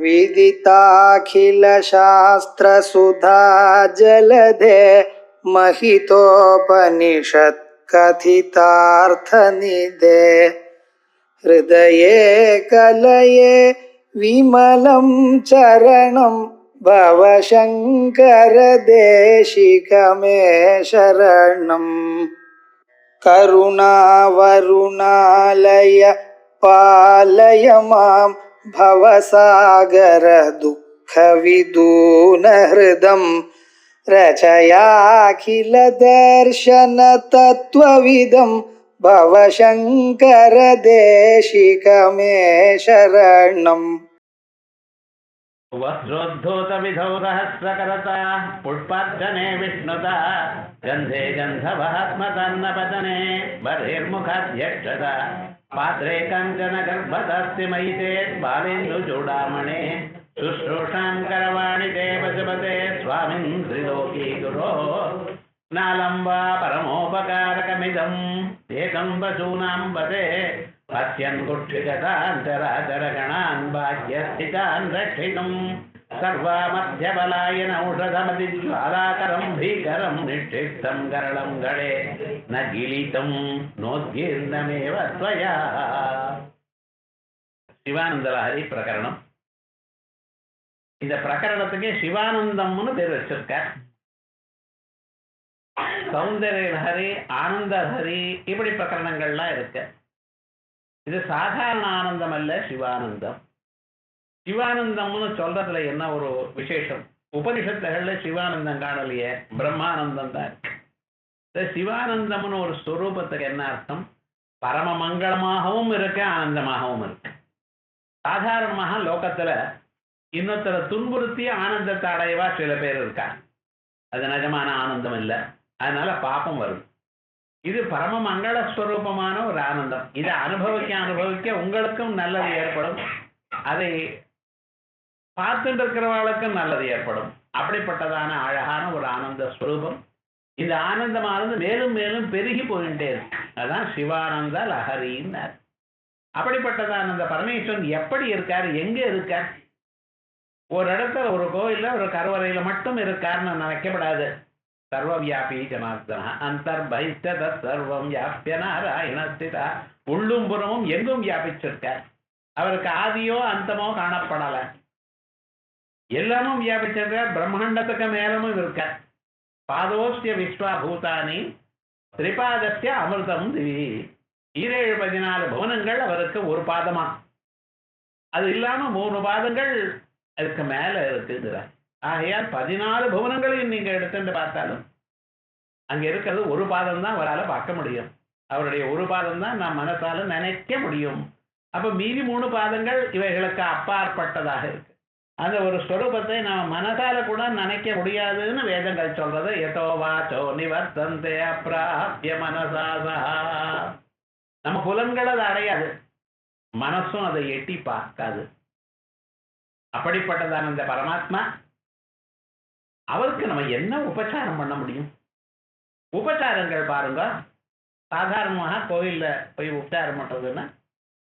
विदिताखिलशास्त्रसुधा जलधे महितोपनिषत्कथितार्थनिधे हृदये कलये विमलं चरणं भवशङ्करदेशिकमे शरणम् करुणावरुणालय पालय मां भवसागरदुःखविदूनहृदं रचयाखिलदर्शनतत्त्वविदं भवशङ्करदेशिकमे शरणम् वस्त्रोद्धूतविधौ सहस्रकरता पुष्पार्चने विष्णुता गन्धे गन्धवहात्मतन्नपतने बर्हिर्मुखाध्यक्षता पात्रे कञ्चनगर्भदस्तिमयिते बालेन्दुचूडामणे शुश्रूषां करवाणि ते पशुपते स्वामिन् त्रिलोकी गुरो नालम्बा परमोपकारकमिदम् एकं पशूनां पदे पश्यन् कुक्षिगतान्तराचरगणान् भाग्यस्थितान् रक्षितुं सर्वामध्यबलायन औषधमतिज्वालाकरं भीकरं निक्षिप्तं करलं गणे न गिलितं नोद्गीर्णमेव त्वया சிவானந்தலஹரி பிரகரணம். இந்த பிரகரணத்துக்கு சிவானந்தம்னு பேர் வச்சிருக்கார். சௌந்தர்யலஹரி, ஆனந்தலஹரி இப்படி பிரகரணங்கள்லாம் இருக்கு. இது சாதாரண ஆனந்தம் அல்ல, சிவானந்தம். சிவானந்தம்னு சொல்றதுல என்ன ஒரு விசேஷம்? உபனிஷத்துகள்ல சிவானந்தம் காணலையே, பிரம்மானந்தம் தான் இருக்கு. இந்த சிவானந்தம்னு ஒரு ஸ்வரூபத்துக்கு என்ன அர்த்தம்? பரம மங்களமாகவும் இருக்கு, ஆனந்தமாகவும் இருக்கு. சாதாரணமாக லோகத்துல இன்னொருத்தரை துன்புறுத்தி ஆனந்தத்தை அடையவா சில பேர் இருக்கா. அது நிஜமான ஆனந்தம் இல்லை, அதனால பாப்பம் வரும். இது பரம மங்களஸ்வரூபமான ஒரு ஆனந்தம். இதை அனுபவிக்க அனுபவிக்க உங்களுக்கும் நல்லது ஏற்படும், அதை பார்த்துட்டு இருக்கிறவர்களுக்கும் நல்லது ஏற்படும். அப்படிப்பட்டதான அழகான ஒரு ஆனந்த ஸ்வரூபம். இந்த ஆனந்தமானது மேலும் மேலும் பெருகி போயிட்டே இருக்கு. அதுதான் சிவானந்த லஹரின்னார். அப்படிப்பட்டதான அந்த பரமேஸ்வரன் எப்படி இருக்கார், எங்க இருக்கார்? ஒரு இடத்துல ஒரு கோயில்ல ஒரு கருவறையில மட்டும் இருக்காருன்னு நினைக்கப்படாது. சர்வவியாபி ஜனார்தன அந்தர்பைஸ்த சர்வம் வியாபிய நாராயணஸ்திதா. உள்ளும் புறமும் எங்கும் வியாபிச்சிருக்கார். அவருக்கு ஆதியோ அந்தமோ காணப்படல, எல்லாமும் வியாபிச்சிருக்கார். பிரம்மாண்டத்துக்கு மேலமும் இருக்கார். பாதோஸ்ய விஸ்வாபூதானி திரிபாதஸ்ய அமிர்தம் திவி. 14 புவனங்கள் அவருக்கு ஒரு பாதமா, அது இல்லாம 3 பாதங்கள் அதுக்கு மேல இருக்குங்கிறார். ஆகையால் 14 புவனங்களையும் நீங்க எடுத்துட்டு பார்த்தாலும் அங்க இருக்கிறது ஒரு பாதம் தான் அவரால் பார்க்க முடியும். அவருடைய ஒரு பாதம் தான் நாம் மனசால நினைக்க முடியும். அப்ப மீதி 3 பாதங்கள் இவைகளுக்கு அப்பாற்பட்டதாக இருக்கு. அந்த ஒரு ஸ்வரூபத்தை நாம் மனசால கூட நினைக்க முடியாதுன்னு வேதங்கள் சொல்றது. எதோ வாச்சோ நிவர்த்தந்தே அப்ராப்ய மனசாசா. நம்ம புலன்கள் அதை அடையாது, மனசும் அதை எட்டி பார்க்காது. அப்படிப்பட்டதான இந்த பரமாத்மா, அவருக்கு நம்ம என்ன உபச்சாரம் பண்ண முடியும்? உபச்சாரங்கள் பாருங்க. சாதாரணமாக கோயில்ல போய் உபச்சாரம் பண்றதுன்னா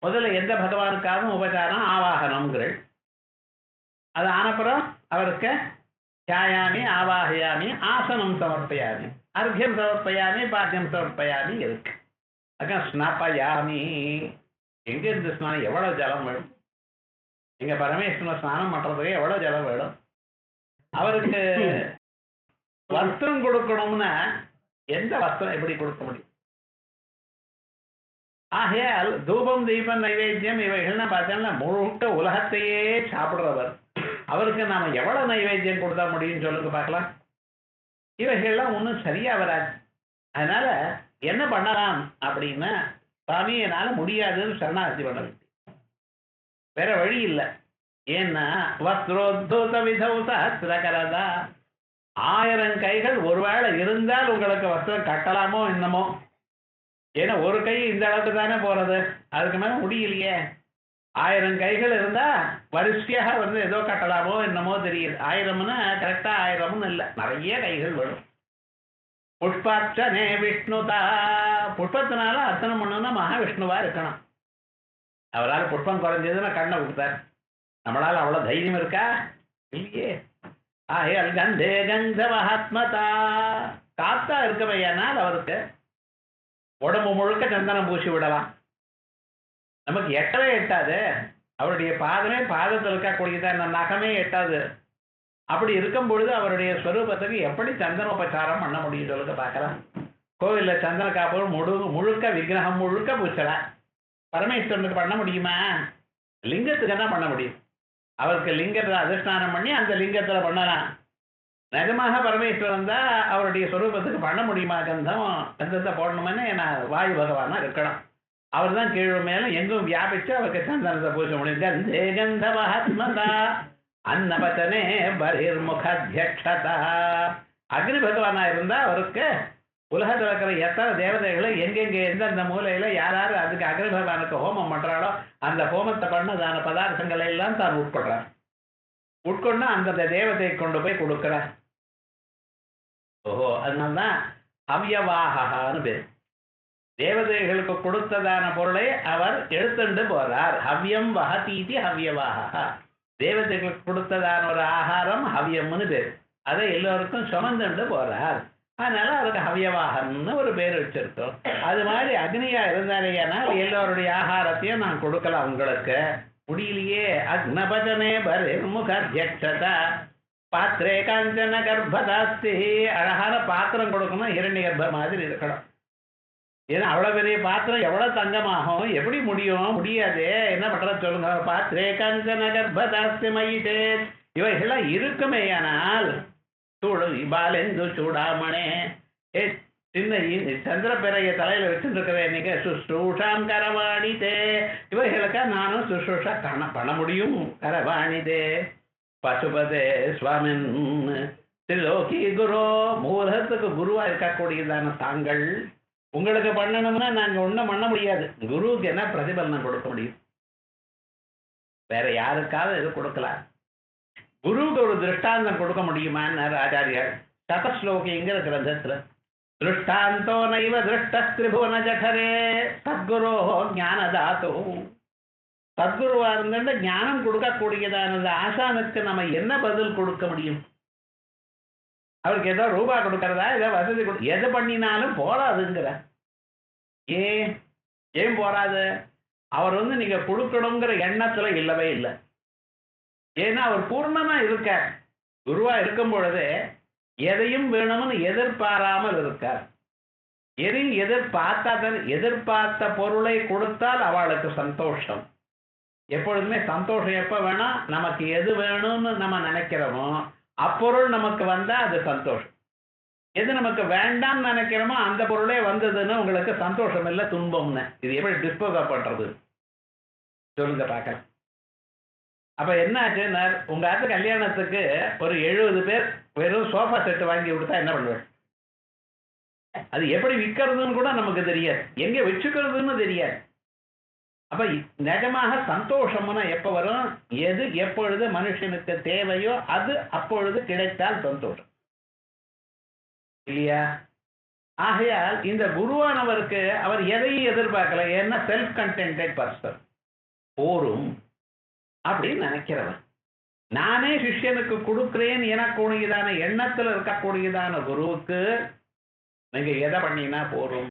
முதல்ல எந்த பகவானுக்காகவும் உபச்சாரம் ஆவாகனம்ங்கிறள். அது ஆனப்புறம் அவருக்கு தியாயாமி ஆவாகயாமி ஆசனம் சமர்ப்பயாமி அர்க்கியம் சமர்ப்பயாமி பாத்தியம் சமர்ப்பயாமி இருக்கு. அதுக்கு ஸ்நாபயாமி. எங்க இருந்து ஸ்நானம், எவ்வளவு ஜலம் வேணும்? எங்க பரமேஸ்வரன் ஸ்நானம் பண்றதுக்கு எவ்வளவு ஜலம் வேணும்? அவருக்கு வஸ்திரம் கொடுக்கணும்னா எந்த வஸ்திரம் எப்படி கொடுக்க முடியும்? ஆகையால் தூபம் தீபம் நைவேத்தியம் இவைகள்னா பார்த்தோம்னா முழுக்க உலகத்தையே சாப்பிடுறவர். அவருக்கு நாம எவ்வளவு நைவேத்தியம் கொடுத்தா முடியும்னு சொல்லுங்க பார்க்கலாம். இவைகள்லாம் ஒன்றும் சரியா வராது. அதனால என்ன பண்ணலாம் அப்படின்னா, சுவாமி என்னால முடியாதுன்னு சரணாகதி பண்ண வேண்டிய வேற வழி இல்லை. ஏன்னா வஸ்திரோத்தூத விதௌ சஹஸ்ரகரதா. 1000 கைகள் ஒருவேளை இருந்தால் உங்களுக்கு வஸ்திரம் கட்டலாமோ என்னமோ. ஏன்னா ஒரு கை இந்த அளவுக்கு தானே போறது, அதுக்கு மேல முடியலையே. 1000 கைகள் இருந்தா வரிசையாக ஏதோ கட்டலாமோ என்னமோ தெரியுது. 1000னா கரெக்டா 1000ன்னு இல்லை, நிறைய கைகள் வேணும். புஷ்பார்ச்சனே விஷ்ணுதா. புஷ்பத்தினால அர்ச்சனை பண்ணணும்னா மகாவிஷ்ணுவா இருக்கணும். அவரால் புஷ்பம் குறைஞ்சதுன்னா கண்ணை கொடுத்தார். நம்மளால அவ்வளவு தைரியம் இருக்கா? இல்லையே. ஆகையால் கந்தே கந்த மகாத்மதா, காத்தா இருக்கவையானால் அவருக்கு உடம்பு முழுக்க சந்தனம் பூசி விடலாம். நமக்கு எட்டவே எட்டாது. அவருடைய பாதமே பாதத்தில் இருக்கக்கூடியதான நகமே எட்டாது. அப்படி இருக்கும் பொழுது அவருடைய ஸ்வரூபத்துக்கு எப்படி சந்தனோபச்சாரம் பண்ண முடியும் சொல்லுங்க பார்க்கலாம். கோவில்ல சந்தன காப்பு முழுக்க விக்கிரகம் முழுக்க பூச்சலாம். பரமேஸ்வரனுக்கு பண்ண முடியுமா? லிங்கத்துக்கு என்ன பண்ண முடியும்? அவருக்கு லிங்கத்தை அதிஷ்டானம் பண்ணி அந்த லிங்கத்துல பண்ணலாம். நிஜமாக பரமேஸ்வரன் தான் அவருடைய ஸ்வரூபத்துக்கு பண்ண முடியுமா? கந்தத்தை போடணுமே நான் வாயு பகவானா இருக்கணும். அவர் தான் கீழே மேலும் எங்கும் வியாபிச்சு அவருக்கு சந்தனத்தை பூச முடியும். கந்தே கந்த மகாத்மதா அன்னபத்தனே பரிர்முகத்யக்ஷதா. அக்னி பகவானா இருந்தா அவருக்கு உலகத்தில் இருக்கிற எத்தனை தேவதைகளை எங்கெங்க எந்தெந்த மூலையில யாராரு அதுக்கு அக்னி பகவானுக்கு ஹோமம் பண்றாளோ அந்த ஹோமத்தை பண்ணதான பதார்த்தங்களை எல்லாம் தான் உட்கொள்றார். உட்கொண்டு அந்த தேவதையை கொண்டு போய் கொடுக்கிறார். ஓஹோ, அதனால்தான் ஹவ்யவாகான்னு பேர். தேவதைகளுக்கு கொடுத்ததான பொருளை அவர் எடுத்துண்டு போறார். ஹவ்யம் வஹதீதி ஹவ்யவாகா. தேவதைகளுக்கு கொடுத்ததான ஒரு ஆகாரம் ஹவ்யம்னு பேர். அதை எல்லோருக்கும் சுமந்துண்டு போறார். அதனால அவருக்கு ஹவ்யவாகன்னு ஒரு பேர் வச்சிருக்கோம். அது மாதிரி அக்னியா இருந்தாலேயானால் எல்லோருடைய ஆகாரத்தையும் நான் கொடுக்கலாம். உங்களுக்கு முடியலையே. அக்னபஜனே பரிர்முகத்யக்ஷதா பாத்திரே காஞ்சன கர்ப்பதாஸ்தி. அழகான பாத்திரம் கொடுக்கணும், இரண்ய கர்ப்ப மாதிரி இருக்கணும். ஏன்னா அவ்வளவு பெரிய பாத்திரம் எவ்வளவு தங்கமாகும்? எப்படி முடியும்? முடியாது. என்ன பண்ற சொல்லுங்க. பாத்திரே காஞ்சன கர்ப்பதாஸ்தி மயிட்டே. இவைகள்லாம் இருக்குமேயானால் பாலெந்து சூடாமணே. சின்ன சந்திரபிறைய தலையில வச்சுருக்கிறேன் நீங்க சுஷ்ரூஷாம் கரவாணிதே. இவைகளுக்கா நானும் சுஷ்ரூஷா பண்ண முடியும். கரவாணிதே பசுபதே சுவாமின் திரிலோகி குரு. மூலத்துக்கு குருவா இருக்கக்கூடியதான தாங்கள் உங்களுக்கு பண்ணணும்னா நாங்க ஒன்றும் பண்ண முடியாது. குருவுக்கு என்ன பிரதிபலனம் கொடுக்க முடியும்? வேற யாருக்காவது இது கொடுக்கலாம். குருவுக்கு ஒரு திருஷ்டாந்தம் கொடுக்க முடியுமான்னு ஆச்சாரியார் சதஸ்லோகிங்கிற கிரந்தத்துல திருஷ்டாந்தோ நைவ திருஷ்ட திரிபுவன ஜடரே சத்குரோ ஞானதாத்தோ. சத்குருவா இருந்த ஞானம் கொடுக்கக்கூடியதானது ஆசானுக்கு நம்ம என்ன பதில் கொடுக்க முடியும்? அவருக்கு ஏதோ ரூபா கொடுக்கறதா, ஏதோ வசதி எது பண்ணினாலும் போராதுங்கிற. ஏன் போராது? அவர் நீங்க கொடுக்கணுங்கிற எண்ணத்துல இல்லவே இல்லை. ஏன்னா அவர் பூர்ணமா இருக்கார். குருவா இருக்கும் பொழுதே எதையும் வேணும்னு எதிர்பாராமல் இருக்கார். எதையும் எதிர்பார்த்த பொருளை கொடுத்தால் அவளுக்கு சந்தோஷம். எப்பொழுதுமே சந்தோஷம் எப்ப வேணா நமக்கு எது வேணும்னு நம்ம நினைக்கிறோமோ அப்பொருள் நமக்கு வந்தா அது சந்தோஷம். எது நமக்கு வேண்டாம்னு நினைக்கிறோமோ அந்த பொருளே வந்ததுன்னு உங்களுக்கு சந்தோஷம் இல்லை, துன்பம்னு. இது எப்படி டிஸ்போஸ் பண்றது சொல்லுங்க பார்க்கலாம். அப்ப என்ன ஆச்சுன்னா உங்க ஆத்து கல்யாணத்துக்கு ஒரு 70 பேர் வெறும் சோஃபா செட்டு வாங்கி கொடுத்தா என்ன பண்ணுவேன்? அது எப்படி விற்கிறதுன்னு கூட நமக்கு தெரியாது, எங்க வச்சுக்கிறதுன்னு தெரியாது. அப்ப நிஜமாக சந்தோஷம்னா எப்ப வரும்? எது எப்பொழுது மனுஷனுக்கு தேவையோ அது அப்பொழுது கிடைத்தால் சந்தோஷம் இல்லையா? ஆகையால் இந்த குருவானவருக்கு அவர் எதையும் எதிர்பார்க்கல. ஏன்னா செல்ஃப் கண்டென்டட் பர்சன், போரும் அப்படின்னு நினைக்கிறவன். நானே சிஷ்யனுக்கு கொடுக்கிறேன் எனக்கூடியதான எண்ணத்துல இருக்கக்கூடியதான குருவுக்கு நீங்க எதை பண்ணினா போரும்.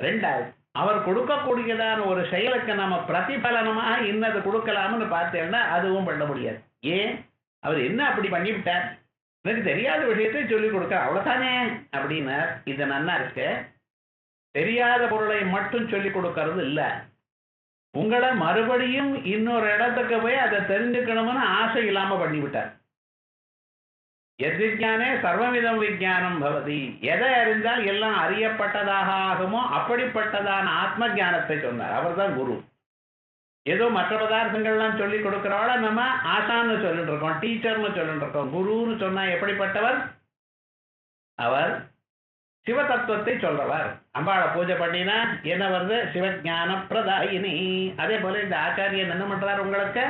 ரெண்டாவது, அவர் கொடுக்கக்கூடியதான ஒரு செயலுக்கு நம்ம பிரதிபலனமாக இன்னது கொடுக்கலாம்னு பார்த்தேன்னா அதுவும் பண்ண முடியாது. ஏன்? அவர் என்ன அப்படி பண்ணிவிட்டார்? எனக்கு தெரியாத விஷயத்தை சொல்லிக் கொடுக்க அவ்வளவுதானே அப்படின்னா இது நன்னா இருக்கு. தெரியாத பொருளை மட்டும் சொல்லிக் கொடுக்கறது இல்லை, உங்களை மறுபடியும் இன்னொரு இடத்துக்கு போய் அதை தெரிஞ்சுக்கணும்னு ஆசை இல்லாம பண்ணிவிட்டார். எத்விஜானே சர்வவிதம் விஜானம் பவதி. எதை அறிந்தால் எல்லாம் அறியப்பட்டதாக ஆகுமோ அப்படிப்பட்டதான ஆத்ம ஜானத்தை சொன்னார். அவர் தான் குரு. ஏதோ மற்ற பதார்த்தங்கள்லாம் சொல்லி கொடுக்கிறவள நம்ம ஆசான்னு சொல்லிட்டு இருக்கோம், டீச்சர்னு சொல்லிட்டு இருக்கோம். குருன்னு சொன்னா எப்படிப்பட்டவர்? அவர் சிவ தத்துவத்தை சொல்றவர். அம்பாளை பூஜை பண்ணினா என்ன வருது? சிவஞான பிரதாயினி. அதே போல இந்த ஆச்சாரியன் என்ன பண்றார்? உங்களுக்கு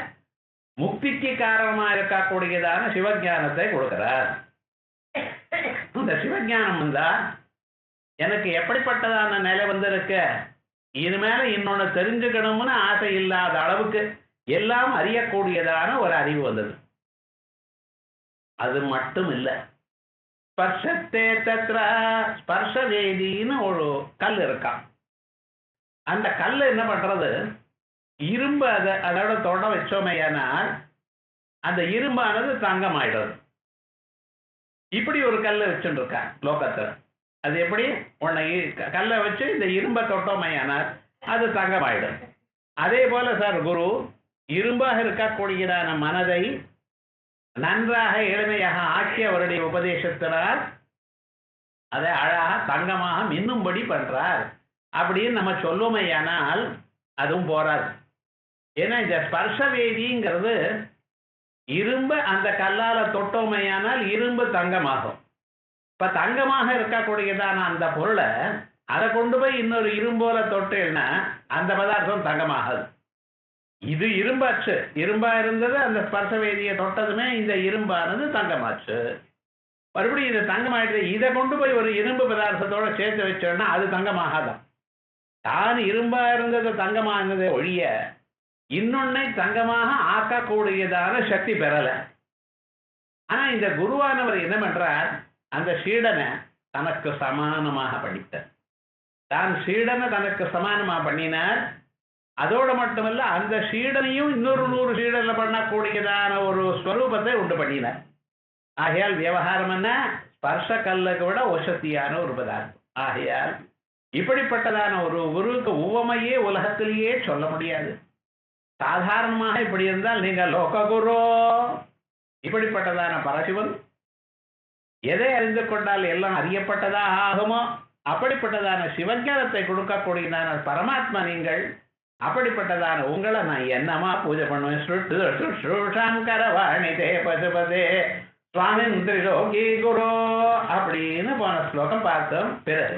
முக்திக்கு காரணமா இருக்கக்கூடியதான சிவஞானத்தை கொடுக்கிறார். இந்த சிவஞானம் வந்தா எனக்கு எப்படிப்பட்டதான நிலை வந்திருக்கு, இனிமேல இன்னொன்னு தெரிஞ்சுக்கணும்னு ஆசை இல்லாத அளவுக்கு எல்லாம் அறியக்கூடியதான ஒரு அறிவு வந்தது. அது மட்டும் இல்லை, ஸ்பர்ஷத்தே தத்ர ஸ்பர்ஷவேதின்னு ஒரு கல் இருக்கான். அந்த கல் என்ன பண்றது, இரும்பு அதோட தொட வச்சோமையானால் அந்த இரும்பானது தங்கமாயிடுறது. இப்படி ஒரு கல்லை வச்சுட்டு இருக்கான் லோகத்தில். அது எப்படி, உன்னை கல்லை வச்சு இந்த இரும்பை தொட்டோமையானால் அது தங்கமாயிடும். அதே போல சார் குரு இரும்பாக இருக்கக்கூடியதான மனதை நன்றாக எளிமையாக ஆக்கிய அவருடைய உபதேசத்தினால் அதை அழகாக தங்கமாக மின்னும்படி பண்றார் அப்படின்னு நம்ம சொல்லுமையானால் அதுவும் போராது. ஏன்னா இந்த ஸ்பர்ஷவேதிங்கிறது இரும்பு அந்த கல்லால தொட்டோமையானால் இரும்பு தங்கமாகும். இப்ப தங்கமாக இருக்கக்கூடியதான அந்த பொருளை அதை கொண்டு போய் இன்னொரு இரும்போல தொட்டேன்னா அந்த பதார்த்தம் தங்கமாகாது. இது இரும்பாச்சு, இரும்பா இருந்தது, அந்த ஸ்பர்ஷவேதியை தொட்டதுமே இந்த இரும்பானது தங்கமாச்சு. மறுபடியும் இது தங்கமாயிடுது, இதை கொண்டு போய் ஒரு இரும்பு பதார்த்தத்தோட சேர்த்து வச்சோன்னா அது தங்கமாகாதான். தான் இரும்பா இருந்தது தங்கமாக இருந்ததை ஒழிய இன்னொன்னை தங்கமாக ஆக்கக்கூடியதான சக்தி பெறல. ஆனா இந்த குருவானவர் என்ன பண்றார், அந்த சீடனை தனக்கு சமானமாக பண்ணிட்டார். தான் சீடனை தனக்கு சமானமாக பண்ணினார். அதோடு மட்டுமல்ல, அந்த சீடனையும் இன்னொரு 100 சீடனை பண்ணக்கூடியதான ஒரு ஸ்வரூபத்தை உண்டு பண்ணினார். ஆகையால் விவகாரம் என்ன, ஸ்பர்ஷ கல்லுக்கு விட வசதியான ஒரு பதார்த்தம். ஆகையால் இப்படிப்பட்டதான ஒரு குருவுக்கு உவமையே உலகத்திலேயே சொல்ல முடியாது. சாதாரணமாக இப்படி இருந்தால் நீங்க லோககுரு, இப்படிப்பட்டதான பரசிவன் எதை அறிந்து கொண்டால் எல்லாம் அறியப்பட்டதாக ஆகுமோ அப்படிப்பட்டதான சிவஞானத்தை கொடுக்கக்கூடியதான பரமாத்மா நீங்கள். அப்படிப்பட்டதான உங்களை நான் என்னமா பூஜை பண்ணுவேன். ஸ்ருஷாங்கரவாணிதே பசுபதே சுவாமின் திரிலோகி குரு அப்படின்னு போன ஸ்லோகம் பார்த்தோம். பிறகு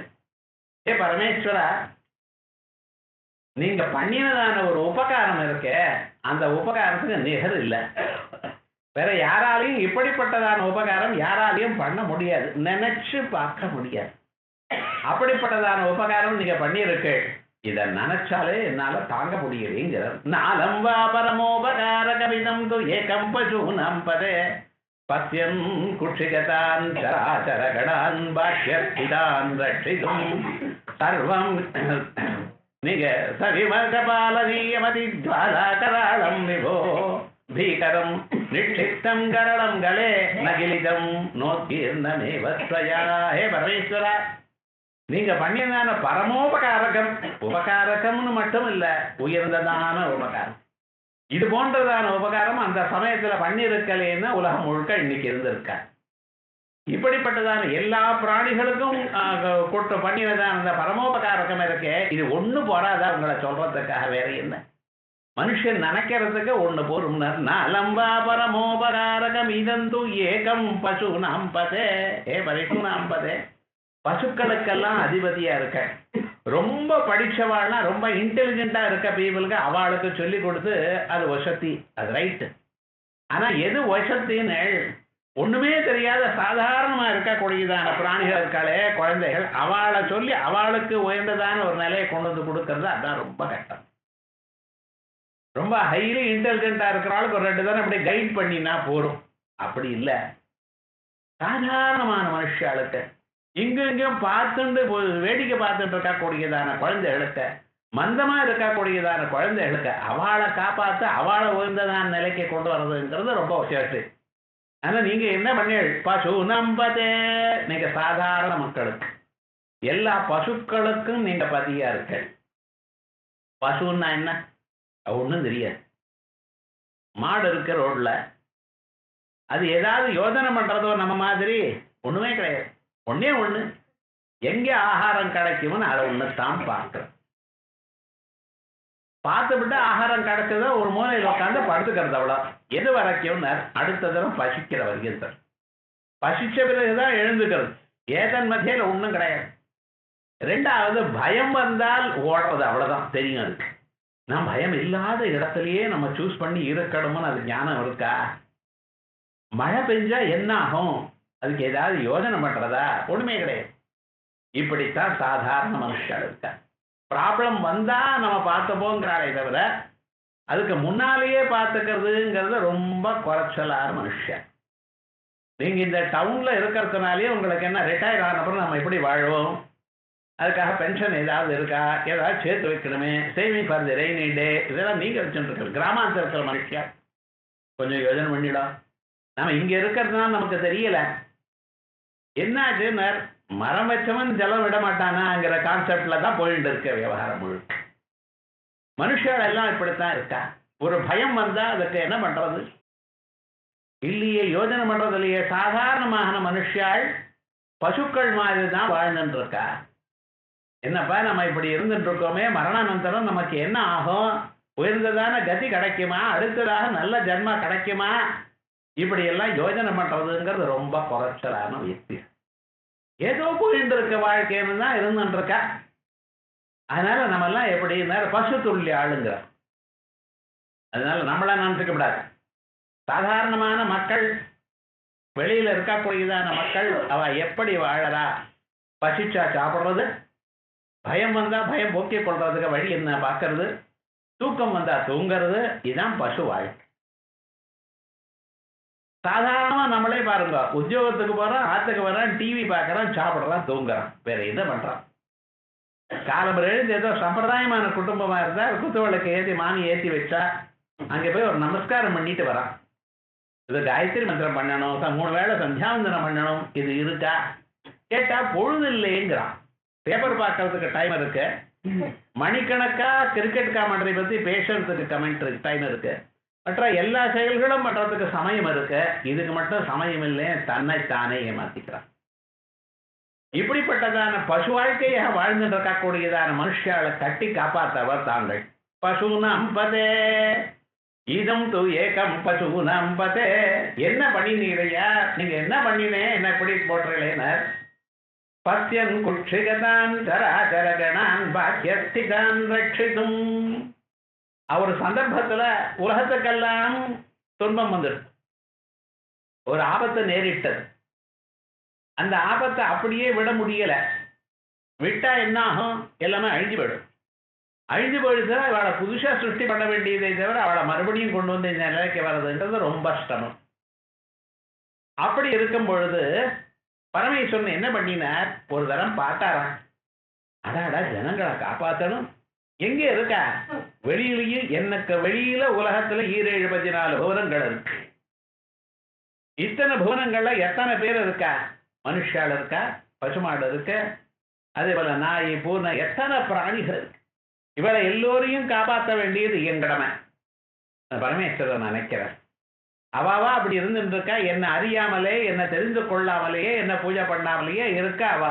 ஏ பரமேஸ்வரா, நீங்க பண்ணினதான ஒரு உபகாரம் இருக்க, அந்த உபகாரத்துக்கு நிகர் இல்லை. வேற யாராலையும் இப்படிப்பட்டதான உபகாரம் யாராலையும் பண்ண முடியாது, நினைச்சு பார்க்க முடியாது. அப்படிப்பட்டதான உபகாரம் நீங்க பண்ணியிருக்கு. இதை நினைச்சாலே என்னால தாங்க முடியலைங்கிறார். நாலம் வா பரமோபகார கவிதம் து ஏகம் பசூனம் பதே பத்யம் குட்சிகதான் சராச்சரகடான் பாஷ்யர்த்திதான் ரட்சிதும் சர்வம் நிக சவிமர்கபாலனீயமதி ஜ்வாலாகராளம் விபோ பீகரம் நிக்ஷிப்தம் கரளம் கலே நகிலிதம் நோக்கீர்ணமேவத்வயா. ஹே பரமேஸ்வரா, நீங்க பண்ணியதான பரமோபகாரகம், உபகாரகம்னு மட்டும் இல்ல, உயர்ந்ததான உபகாரம். இது போன்றதான உபகாரம் அந்த சமயத்துல பண்ணியிருக்கலேன்னு உலகம் முழுக்க இன்னைக்கு இருந்திருக்க. இப்படிப்பட்டதான எல்லா பிராணிகளுக்கும் கொட்டு பண்ணினதான அந்த பரமோபகாரகம் இருக்கே, இது ஒண்ணு போறாதா உங்களை சொல்றதுக்காக? வேற என்ன, மனுஷன் நினைக்கிறதுக்கு ஒண்ணு போரும். நலம்பா பரமோபகாரகம் இதந்து ஏகம் பசு நாம்பதே. ஏ பரிசு நாம்பதே, பசுக்களுக்கெல்லாம் அதிபதியா இருக்க, ரொம்ப படிச்சவாள்னா ரொம்ப இன்டெலிஜென்டா இருக்க பீப்புளுக்கு அவளுக்கு சொல்லி கொடுத்து அது வசதி, அது ரைட்டு. ஆனா எது வசத்தின்னு ஒண்ணுமே தெரியாத சாதாரணமா இருக்கக்கூடியதான பிராணிகள் இருக்காளே, குழந்தைகள், அவளை சொல்லி அவளுக்கு உயர்ந்ததான ஒரு நிலையை கொண்டு வந்து கொடுக்கறது அதான் ரொம்ப கஷ்டம். ரொம்ப ஹைலி இன்டெலிஜென்டா இருக்கிறாளுக்கு ஒரு 2 தானே அப்படி கைட் பண்ணினா போரும். அப்படி இல்லை, சாதாரணமான மனுஷாளுக்கு இங்கெங்கும் பார்த்துட்டு வேடிக்கை பார்த்துட்டு இருக்கக்கூடியதான குழந்தைகளுக்கு, மந்தமா இருக்கக்கூடியதான குழந்தைகளுக்கு அவளை காப்பாற்ற அவளை உயர்ந்ததான நிலைக்கு கொண்டு வர்றதுங்கிறது ரொம்ப விசேஷம். ஆனா நீங்க என்ன பண்ணீங்க, பசு நம்பதே. நீங்க சாதாரண மக்களுக்கு, எல்லா பசுக்களுக்கும் நீங்க பதியா இருக்க. பசுன்னா என்ன ஒன்றும் தெரியாது. மாடு இருக்க ரோட்ல அது ஏதாவது யோஜனை பண்றதோ நம்ம மாதிரி ஒண்ணுமே கிடையாது. ஒன்னே ஒண்ணு, எங்க ஆகாரம் கிடைக்கும்னு அதை ஒண்ணுதான் பார்க்கிறோம். பார்த்துவிட்டு ஆகாரம் கிடைச்சதோ ஒரு மூலையில் உட்காந்து படுத்துக்கிறது, அவ்வளோ. எது வரைக்கும் அடுத்த தரம் பசிக்கிற வரைக்கும் சார். பசிச்ச பிறகுதான் எழுந்துக்கிறது. ஏதன் மத்தியில ஒன்றும் கிடையாது. 2வது பயம் வந்தால் ஓடுறது, அவ்வளவுதான் தெரியும். அதுக்கு நான் பயம் இல்லாத இடத்துலயே நம்ம சூஸ் பண்ணி இருக்கணும்னு அது ஞானம் இருக்கா? மழை பெஞ்சா என்ன ஆகும், அதுக்கு ஏதாவது யோஜனை பண்றதா? ஒண்ணுமே கிடையாது. இப்படித்தான் சாதாரண மனுஷன் இருக்கா. ப்ராப்ளம் வந்தா நம்ம பார்த்துப்போங்கிறாளே தவிர அதுக்கு முன்னாலேயே பார்த்துக்கிறதுங்கிறது ரொம்ப குறைச்சலான மனுஷன். நீங்க இந்த டவுன்ல இருக்கிறதுனாலே உங்களுக்கு என்ன ரிட்டையர் ஆனப்பறம் நம்ம எப்படி வாழ்வோம், அதுக்காக பென்ஷன் ஏதாவது இருக்கா, ஏதாவது சேர்த்து வைக்கணுமே, saving for the rainy day, இதெல்லாம் நீங்க வச்சுட்டு இருக்கிற கிராமாந்தர இருக்கிற மனுஷன் கொஞ்சம் யோஜனை பண்ணிடும். நம்ம இங்க இருக்கிறதுனால நமக்கு தெரியல. என்னாச்சுன்னா மரம் வச்சவன் ஜலம் விட மாட்டானாங்கிற கான்செப்ட்ல தான் போயிட்டு இருக்க விவகாரம் முழுக்க. மனுஷால் எல்லாம் இப்படித்தான் இருக்கா. ஒரு பயம் வந்தா அதுக்கு என்ன பண்றது இல்லையே, யோஜனை பண்றது இல்லையே. சாதாரணமான மனுஷால் பசுக்கள் மாதிரி தான் வாழ்ந்துட்டு இருக்கா. என்னப்பா நம்ம இப்படி இருந்துட்டு இருக்கோமே, மரணானந்தரம் நமக்கு என்ன ஆகும், உயர்ந்ததான கதி கிடைக்குமா, அடுத்ததாக நல்ல ஜன்மா கிடைக்குமா, இப்படி எல்லாம் யோஜனை பண்றதுங்கிறது ரொம்ப குறைச்சலான வியக்தி. ஏதோ போயிட்டு இருக்க வாழ்க்கைன்னு தான் இருந்துட்டு இருக்கா. அதனால நம்ம எல்லாம் எப்படி பசு துள்ளி ஆளுங்கிற. அதனால நம்மள நினைச்சுக்க கூடாது. சாதாரணமான மக்கள், வெளியில இருக்கக்கூடியதான மக்கள், அவ எப்படி வாழறா, பசிச்சா சாப்பிடுறது, பயம் வந்தா பயம் போக்கிக் கொள்றதுக்கு வழி என்ன பார்க்கறது, தூக்கம் வந்தா தூங்கிறது, இதுதான் பசு வாழ்க்கை. சாதாரணமா நம்மளே பாருங்க, உத்தியோகத்துக்கு போறோம், ஆத்துக்கு வரான், டிவி பார்க்கறான், சாப்பிடுறான், தூங்குறான், வேற என்ன பண்றான். காலம் எழுந்து ஏதோ சம்பிரதாயமான குடும்பமா இருந்தா குத்துவிளக்கு ஏற்றி மானி ஏற்றி வச்சா அங்க போய் ஒரு நமஸ்காரம் பண்ணிட்டு வரான். இது காயத்ரி மந்திரம் பண்ணணும், 3 வேளை சந்தியாவந்தனம் பண்ணணும், இது இருக்கா கேட்டா பொழுது இல்லைங்கிறான். பேப்பர் பார்க்கறதுக்கு டைம் இருக்கு, மணிக்கணக்கா கிரிக்கெட் காமெண்ட்ரி பத்தி பேசுறதுக்கு கமெண்ட்ரி டைம் இருக்கு, மற்ற எல்லா செயல்களும் பண்றதுக்கு சமயம் இருக்கு, இதுக்கு மட்டும் சமயம் இல்லை, தன்னைத்தானே ஏமாத்திக்கிறான். இப்படிப்பட்டதான பசு வாழ்க்கையாக வாழ்ந்துட்டு இருக்கக்கூடியதான மனுஷால கட்டி காப்பாற்றவர் தாங்கள். பசு நம்பதே இதம் து ஏகம் பசு நம்பதே. என்ன பண்ணினீரையா, நீங்க என்ன பண்ணினேன், என்ன இப்படி போட்டுறேன். பத்யன் குட்சிகதான் சராச்சரகணான் பாக்கியஸ்திகான் ரட்சிதும். அவர் சந்தர்ப்பத்துல உலகத்துக்கெல்லாம் துன்பம் வந்துடும், ஒரு ஆபத்து நேரிட்டது. அந்த ஆபத்தை அப்படியே விட முடியல, விட்டா என்ன ஆகும், எல்லாமே அழிஞ்சு போயிடும். அழிஞ்சு போயிடுச்சுன்னா அவளை புதுசா சிருஷ்டி பண்ண வேண்டியதை தவிர அவளை மறுபடியும் கொண்டு வந்து இந்த நிலைக்கு வர்றதுன்றது ரொம்ப சிரமம். அப்படி இருக்கும் பொழுது பரமேஸ்வரன் என்ன பண்ணினார், ஒரு தரம் பார்த்தாராம், அடாடா ஜனங்களை காப்பாற்றணும், எங்க இருக்கா, வெளியிலேயே எனக்கு வெளியில உலகத்துல 774 புவனங்கள் இருக்கு. இத்தனை புவனங்கள்ல எத்தனை பேர் இருக்கா, மனுஷால் இருக்கா, பசுமாடு இருக்கு, அதே போல நாய் பூனை, எத்தனை பிராணிகள் இருக்கு. இவளை எல்லோரையும் காப்பாற்ற வேண்டியது என் கடமை. பரமேஸ்வரன் நினைக்கிறேன், அவாவா அப்படி இருந்துட்டு இருக்கா, என்ன அறியாமலே, என்ன தெரிந்து கொள்ளாமலேயே, என்ன பூஜை பண்ணாமலேயே இருக்கா. அவ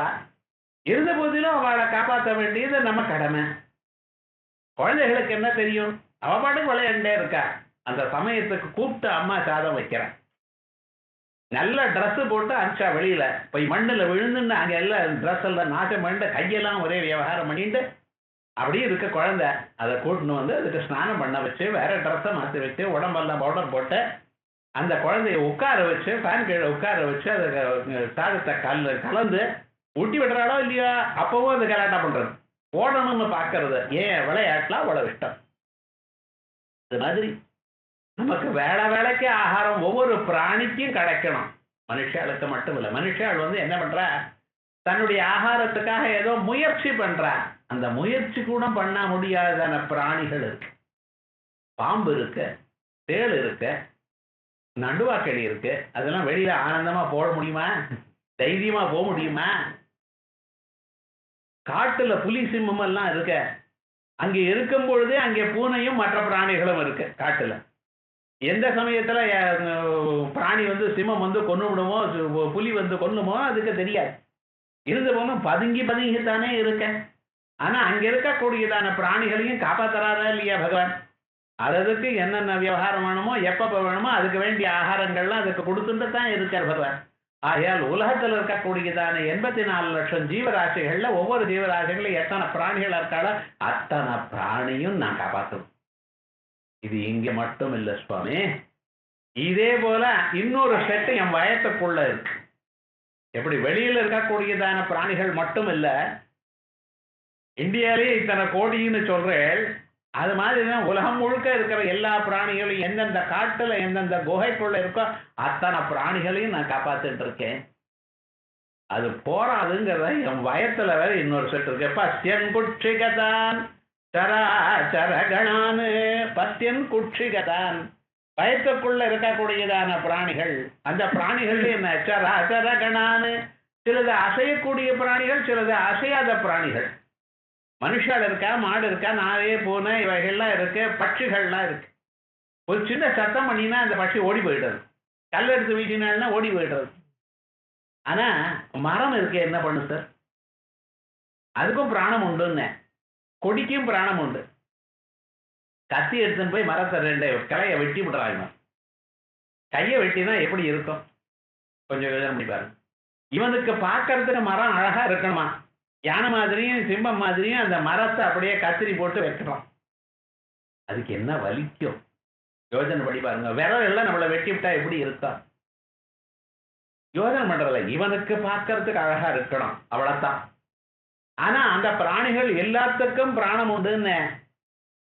இருந்த போதிலும் அவளை காப்பாற்ற வேண்டியது நம்ம கடமை. குழந்தைகளுக்கு என்ன தெரியும், அவ பாட்டுக்கு விளையாண்டே இருக்கா. அந்த சமயத்துக்கு கூப்பிட்டு அம்மா சாதம் வைக்கிறேன், நல்ல ட்ரெஸ் போட்டு அனுப்பிச்சா வெளியில போய் மண்ணில் விழுந்துன்னு அங்கே எல்லாம் ட்ரெஸ் எல்லாம் நாசம் பண்ணிட்டு கையெல்லாம் ஒரே விவகாரம் பண்ணிட்டு அப்படியே இருக்க குழந்தை, அதை கூட்டின்னு வந்து அதுக்கு ஸ்நானம் பண்ண வச்சு வேற ட்ரெஸ்ஸை மாற்றி வச்சு உடம்பெல்லாம் பவுடர் போட்டு அந்த குழந்தைய உட்கார வச்சு ஃபேன் கீழே உட்கார வச்சு அதுக்கு சாதத்தை கலந்து ஊட்டி விடுறாளோ இல்லையா, அப்பவும் அது கலாட்டா பண்றது, ஓடணும்னு பார்க்கறது. ஏன் விளையாட்டுலாம் அவ்வளவு இஷ்டம். இது மாதிரி நமக்கு வேலை வேலைக்கு ஆகாரம் ஒவ்வொரு பிராணிக்கும் கிடைக்கணும், மனுஷாளுக்கு மட்டும் இல்லை. மனுஷாள் என்ன பண்றா, தன்னுடைய ஆகாரத்துக்காக ஏதோ முயற்சி பண்றா. அந்த முயற்சி கூட பண்ண முடியாதான பிராணிகள் இருக்கு. பாம்பு இருக்கு, தேள் இருக்கு, நடுவாக்கடி இருக்கு. அதெல்லாம் வெளியில ஆனந்தமா போட முடியுமா, தைரியமா போக முடியுமா? காட்டுல புலி சிம்மம் எல்லாம் இருக்க, அங்கே இருக்கும் பொழுதே அங்கே பூனையும் மற்ற பிராணிகளும் இருக்கு காட்டுல. எந்த சமயத்துல பிராணி சிம்மம் கொண்டு விடுமோ, புலி கொல்லுமோ அதுக்கு தெரியாது. இருந்த போதும் பதுங்கி பதுங்கித்தானே இருக்க. ஆனா அங்க இருக்கக்கூடியதான பிராணிகளையும் காப்பாத்துறாரா இல்லையா பகவான்? அதுக்கு என்னென்ன விவகாரம் வேணுமோ, எப்ப வேணுமோ அதுக்கு வேண்டிய ஆகாரங்கள்லாம் அதுக்கு கொடுத்துட்டு தான் இருக்கார் பகவான். ஆகையால் உலகத்தில் இருக்கக்கூடியதான 84 லட்சம் ஜீவராசிகள்ல ஒவ்வொரு ஜீவராசிகளும் எத்தனை பிராணிகள் இருக்காளோ அத்தனை பிராணியும் நான் காப்பாற்றணும். இது இங்க மட்டும் இல்ல சுவாமி, இதே போல இன்னொரு செட்டு என் வயத்துக்குள்ள இருக்கு. எப்படி வெளியில இருக்கக்கூடியதான பிராணிகள் மட்டும் இல்ல, இந்தியாவிலே இத்தனை கோடின்னு சொல்றேன், அது மாதிரி தான் உலகம் முழுக்க இருக்கிற எல்லா பிராணிகளையும் எந்தெந்த காட்டுல எந்தெந்த குகைக்குள்ள இருக்கோ அத்தனை பிராணிகளையும் நான் காப்பாத்திட்டு இருக்கேன். அது போராதுங்கிறத என் வயத்துல வேற இன்னொரு சொல்லிட்டு இருக்கு. பத்தியன் குட்சிகதான் சராச்சரகணான்னு. பத்தியன் குட்சிகதான் வயத்துக்குள்ள இருக்கக்கூடியதான பிராணிகள். அந்த பிராணிகள் என்ன சராச்சரகணான்னு. சிலது அசையக்கூடிய பிராணிகள், சிலது அசையாத பிராணிகள். மனுஷால் இருக்கா, மாடு இருக்கா, நாயே பூனை இவைகள்லாம் இருக்கு, பட்சிகள்லாம் இருக்கு. ஒரு சின்ன சத்தம் பண்ணினா அந்த பட்சி ஓடி போயிடுறது. கல் எடுத்து வீசினால்னா ஓடி போயிடுறது. ஆனா மரம் இருக்கு, என்ன பண்ணு சார்? அதுக்கும் பிராணம் உண்டுன்னு. கொடிக்கும் பிராணம் உண்டு. கத்தி எடுத்துன்னு போய் மரத்தை 2 கிளைய வெட்டி விடுறாங்க. கையை வெட்டினா எப்படி இருக்கும் கொஞ்சம் யோசனை பண்ணி பாருங்க. இவனுக்கு பார்க்கறதுக்கு மரம் அழகா இருக்கணுமா, யானை மாதிரியும் சிம்மம் மாதிரியும் அந்த மரத்தை அப்படியே கத்திரி போட்டு வைக்கலாம். அதுக்கு என்ன வலிக்கும் யோசனை படி பாருங்க. விரல் எல்லாம் நம்மளை வெட்டி விட்டா எப்படி இருக்கா யோசனை பண்றதில்ல. இவனுக்கு பார்க்கறதுக்கு அழகா இருக்கணும், அவ்வளவுதான். ஆனா அந்த பிராணிகள் எல்லாத்துக்கும் பிராணம் உண்டுன்னு.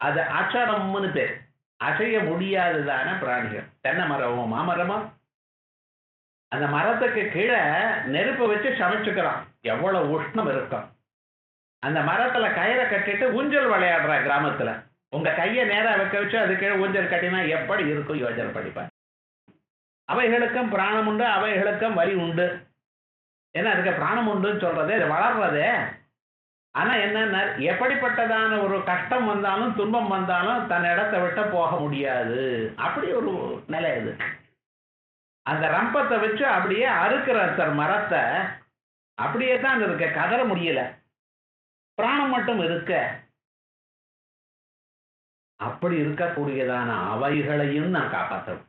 அது அச்சரம்னு பேர். அசைய முடியாததான பிராணிகள். தென்னை மரமோ மாமரமோ அந்த மரத்துக்கு கீழே நெருப்பு வச்சு சமைச்சுக்கிறான். எவ்வளவு உஷ்ணம் இருக்கும். அந்த மரத்துல கயிறை கட்டிட்டு ஊஞ்சல் விளையாடுற கிராமத்துல உங்க கையை நேரா வைக்க வச்சு அது கீழே ஊஞ்சல் கட்டினா எப்படி இருக்கும் யோசனை படிப்பார். அவைகளுக்கும் பிராணம் உண்டு, அவைகளுக்கும் வலி உண்டு. ஏன்னா அதுக்கு பிராணம் உண்டுன்னு சொல்றதே அது வளர்றதே. ஆனா என்ன, எப்படிப்பட்டதான ஒரு கஷ்டம் வந்தாலும் துன்பம் வந்தாலும் தன் இடத்தை விட்டு போக முடியாது. அப்படி ஒரு நிலை இது. அந்த ரம்பத்தை வச்சு அப்படியே அறுக்கிற சார் மரத்தை. அப்படியே தான் இருக்க, கதற முடியல. பிராணம் மட்டும் இருக்க. அப்படி இருக்கக்கூடியதான அவைகளையும் நான் காப்பாற்றணும்.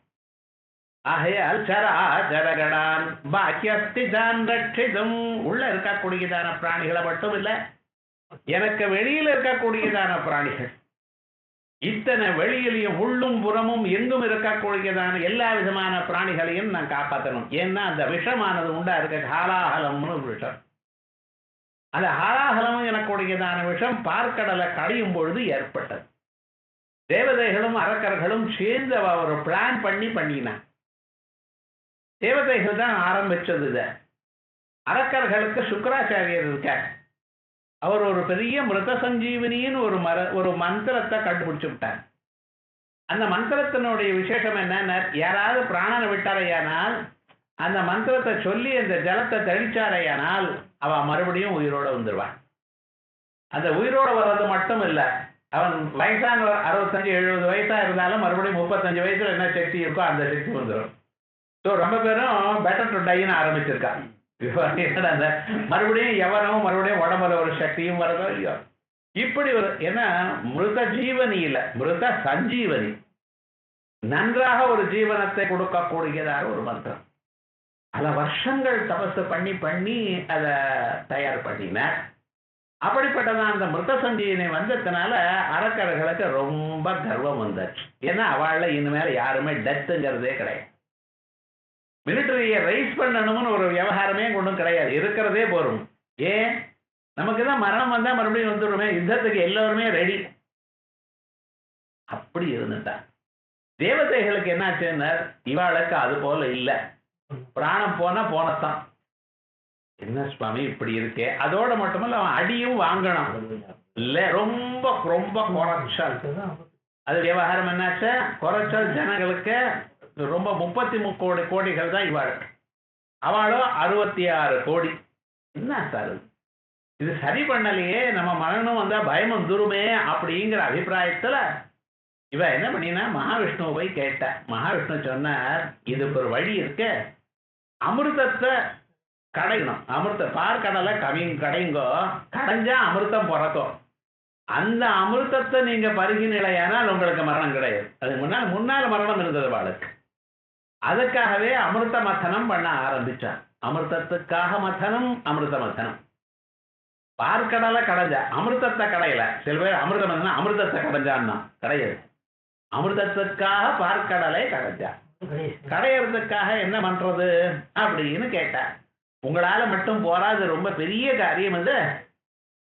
ஆகையால் சராச்சரகடான் பாக்கியஸ்திதான் ரட்சிதம். உள்ள இருக்கக்கூடியதான பிராணிகளை மட்டும் இல்லை, எனக்கு வெளியில இருக்கக்கூடியதான பிராணிகள் இத்தனை வெளியிலையும் உள்ளும் புறமும் எங்கும் இருக்கக்கூடியதான எல்லா விதமான பிராணிகளையும் நான் காப்பாற்றணும். ஏன்னா அந்த விஷமானது உண்டா இருக்க ஹாலாஹலம்னு விஷம். அந்த ஹாலாஹலம் எனக்கூடியதான விஷம் பார்க்கடலை கடையும் பொழுது ஏற்பட்டது. தேவதைகளும் அரக்கர்களும் சேர்ந்து ஒரு பிளான் பண்ணினான். தேவதைகள் தான் ஆரம்பிச்சது இதை. அரக்கர்களுக்கு சுக்கராச்சாரியர் இருக்கார். அவர் ஒரு பெரிய மிருத சஞ்சீவினின்னு ஒரு மந்திரத்தை கண்டுபிடிச்சு விட்டார். அந்த மந்திரத்தினுடைய விசேஷம் என்னன்னா, யாராவது பிராணனை விட்டாரையானால் அந்த மந்திரத்தை சொல்லி அந்த ஜலத்தை தெளிச்சாரையானால் அவ மறுபடியும் உயிரோட வந்துடுவான். அந்த உயிரோட வர்றது மட்டும் இல்லை, அவன் வயசான 65-70 வயசா இருந்தாலும் மறுபடியும் 35 வயசுல என்ன சக்தி இருக்கோ அந்த சக்தி வந்துடும். ஸோ ரொம்ப பேரும் பெட்டர் டு டைன்னு ஆரம்பிச்சிருக்கான். மறுபடியும் எவனவும் மறுபடியும் உடம்புல ஒரு சக்தியும் வரதோ இல்லையோ. இப்படி ஒரு ஏன்னா மிருத ஜீவனி இல்லை, மிருத சஞ்சீவனி. நன்றாக ஒரு ஜீவனத்தை கொடுக்கக்கூடியதாக ஒரு மந்திரம். பல வருஷங்கள் தபசு பண்ணி அதை தயார் பண்ணினார். அப்படிப்பட்டதான் அந்த மிருத சஞ்சீவனி வந்ததுனால அரக்கர்களுக்கு ரொம்ப கர்வம் வந்துச்சு. ஏன்னா அவள இனிமேல் யாருமே டெத்துங்கிறதே கிடையாது. மிலிட்டரியை ரைஸ் பண்ணணும்னு ஒரு விவகாரமே ஒன்றும் கிடையாது, இருக்கிறதே போரும். ஏன், நமக்கு தான் மரணம் வந்தா மறுபடியும் வந்துடுமே, யுத்தத்துக்கு எல்லோருமே ரெடி. அப்படி இருந்துட்டா. தேவதைகளுக்கு என்னாச்சுன்னா இவாளுக்கு அது போல இல்லை. பிராணம் போனத்தான். என்ன சுவாமி இப்படி இருக்கே. அதோட மட்டுமல்ல அவன் அடியும் வாங்கணும் இல்ல, ரொம்ப ரொம்ப குறைச்சல். அது விவகாரம் என்னாச்ச, குறைச்சல் ஜனங்களுக்கு ரொம்ப 33 கோடிகள் தான் இவாள். அவளோ 66 கோடி. என்ன சார் இது சரி பண்ணலையே, நம்ம மரணம் வந்தா பயம் வந்துருமே அப்படிங்கிற அபிப்பிராயத்துல இவ என்ன பண்ணினா மகாவிஷ்ணுவை போய் கேட்ட. மகாவிஷ்ணு சொன்னார், இதுக்கு ஒரு வழி இருக்கு. அமிர்தத்தை கடையணும். பார்க்கடலை கடையுங்கோ, கடைஞ்சா அமிர்தம் பிறக்கும். அந்த அமிர்தத்தை நீங்க பருகினிலையானால் உங்களுக்கு மரணம் கிடையாது. அது முன்னால் மரணம் இருந்தது வாளுக்கு. அதுக்காகவே அமிர்த மத்தனம் பண்ண ஆரம்பிச்சான். அமிர்தத்துக்காக மத்தனம், அமிர்த மத்தனம். பார்க்கடலை கடைஞ்சா, அமிர்தத்தை கடையல. சில பேர் அமிர்தம் அமிர்தத்தை கடைஞ்சான்னா கிடையாது. அமிர்தத்துக்காக பார்க்கடலை கடைஞ்சா. கடையிறதுக்காக என்ன பண்றது அப்படின்னு கேட்டார். உங்களால மட்டும் போராது, ரொம்ப பெரிய காரியம் இது.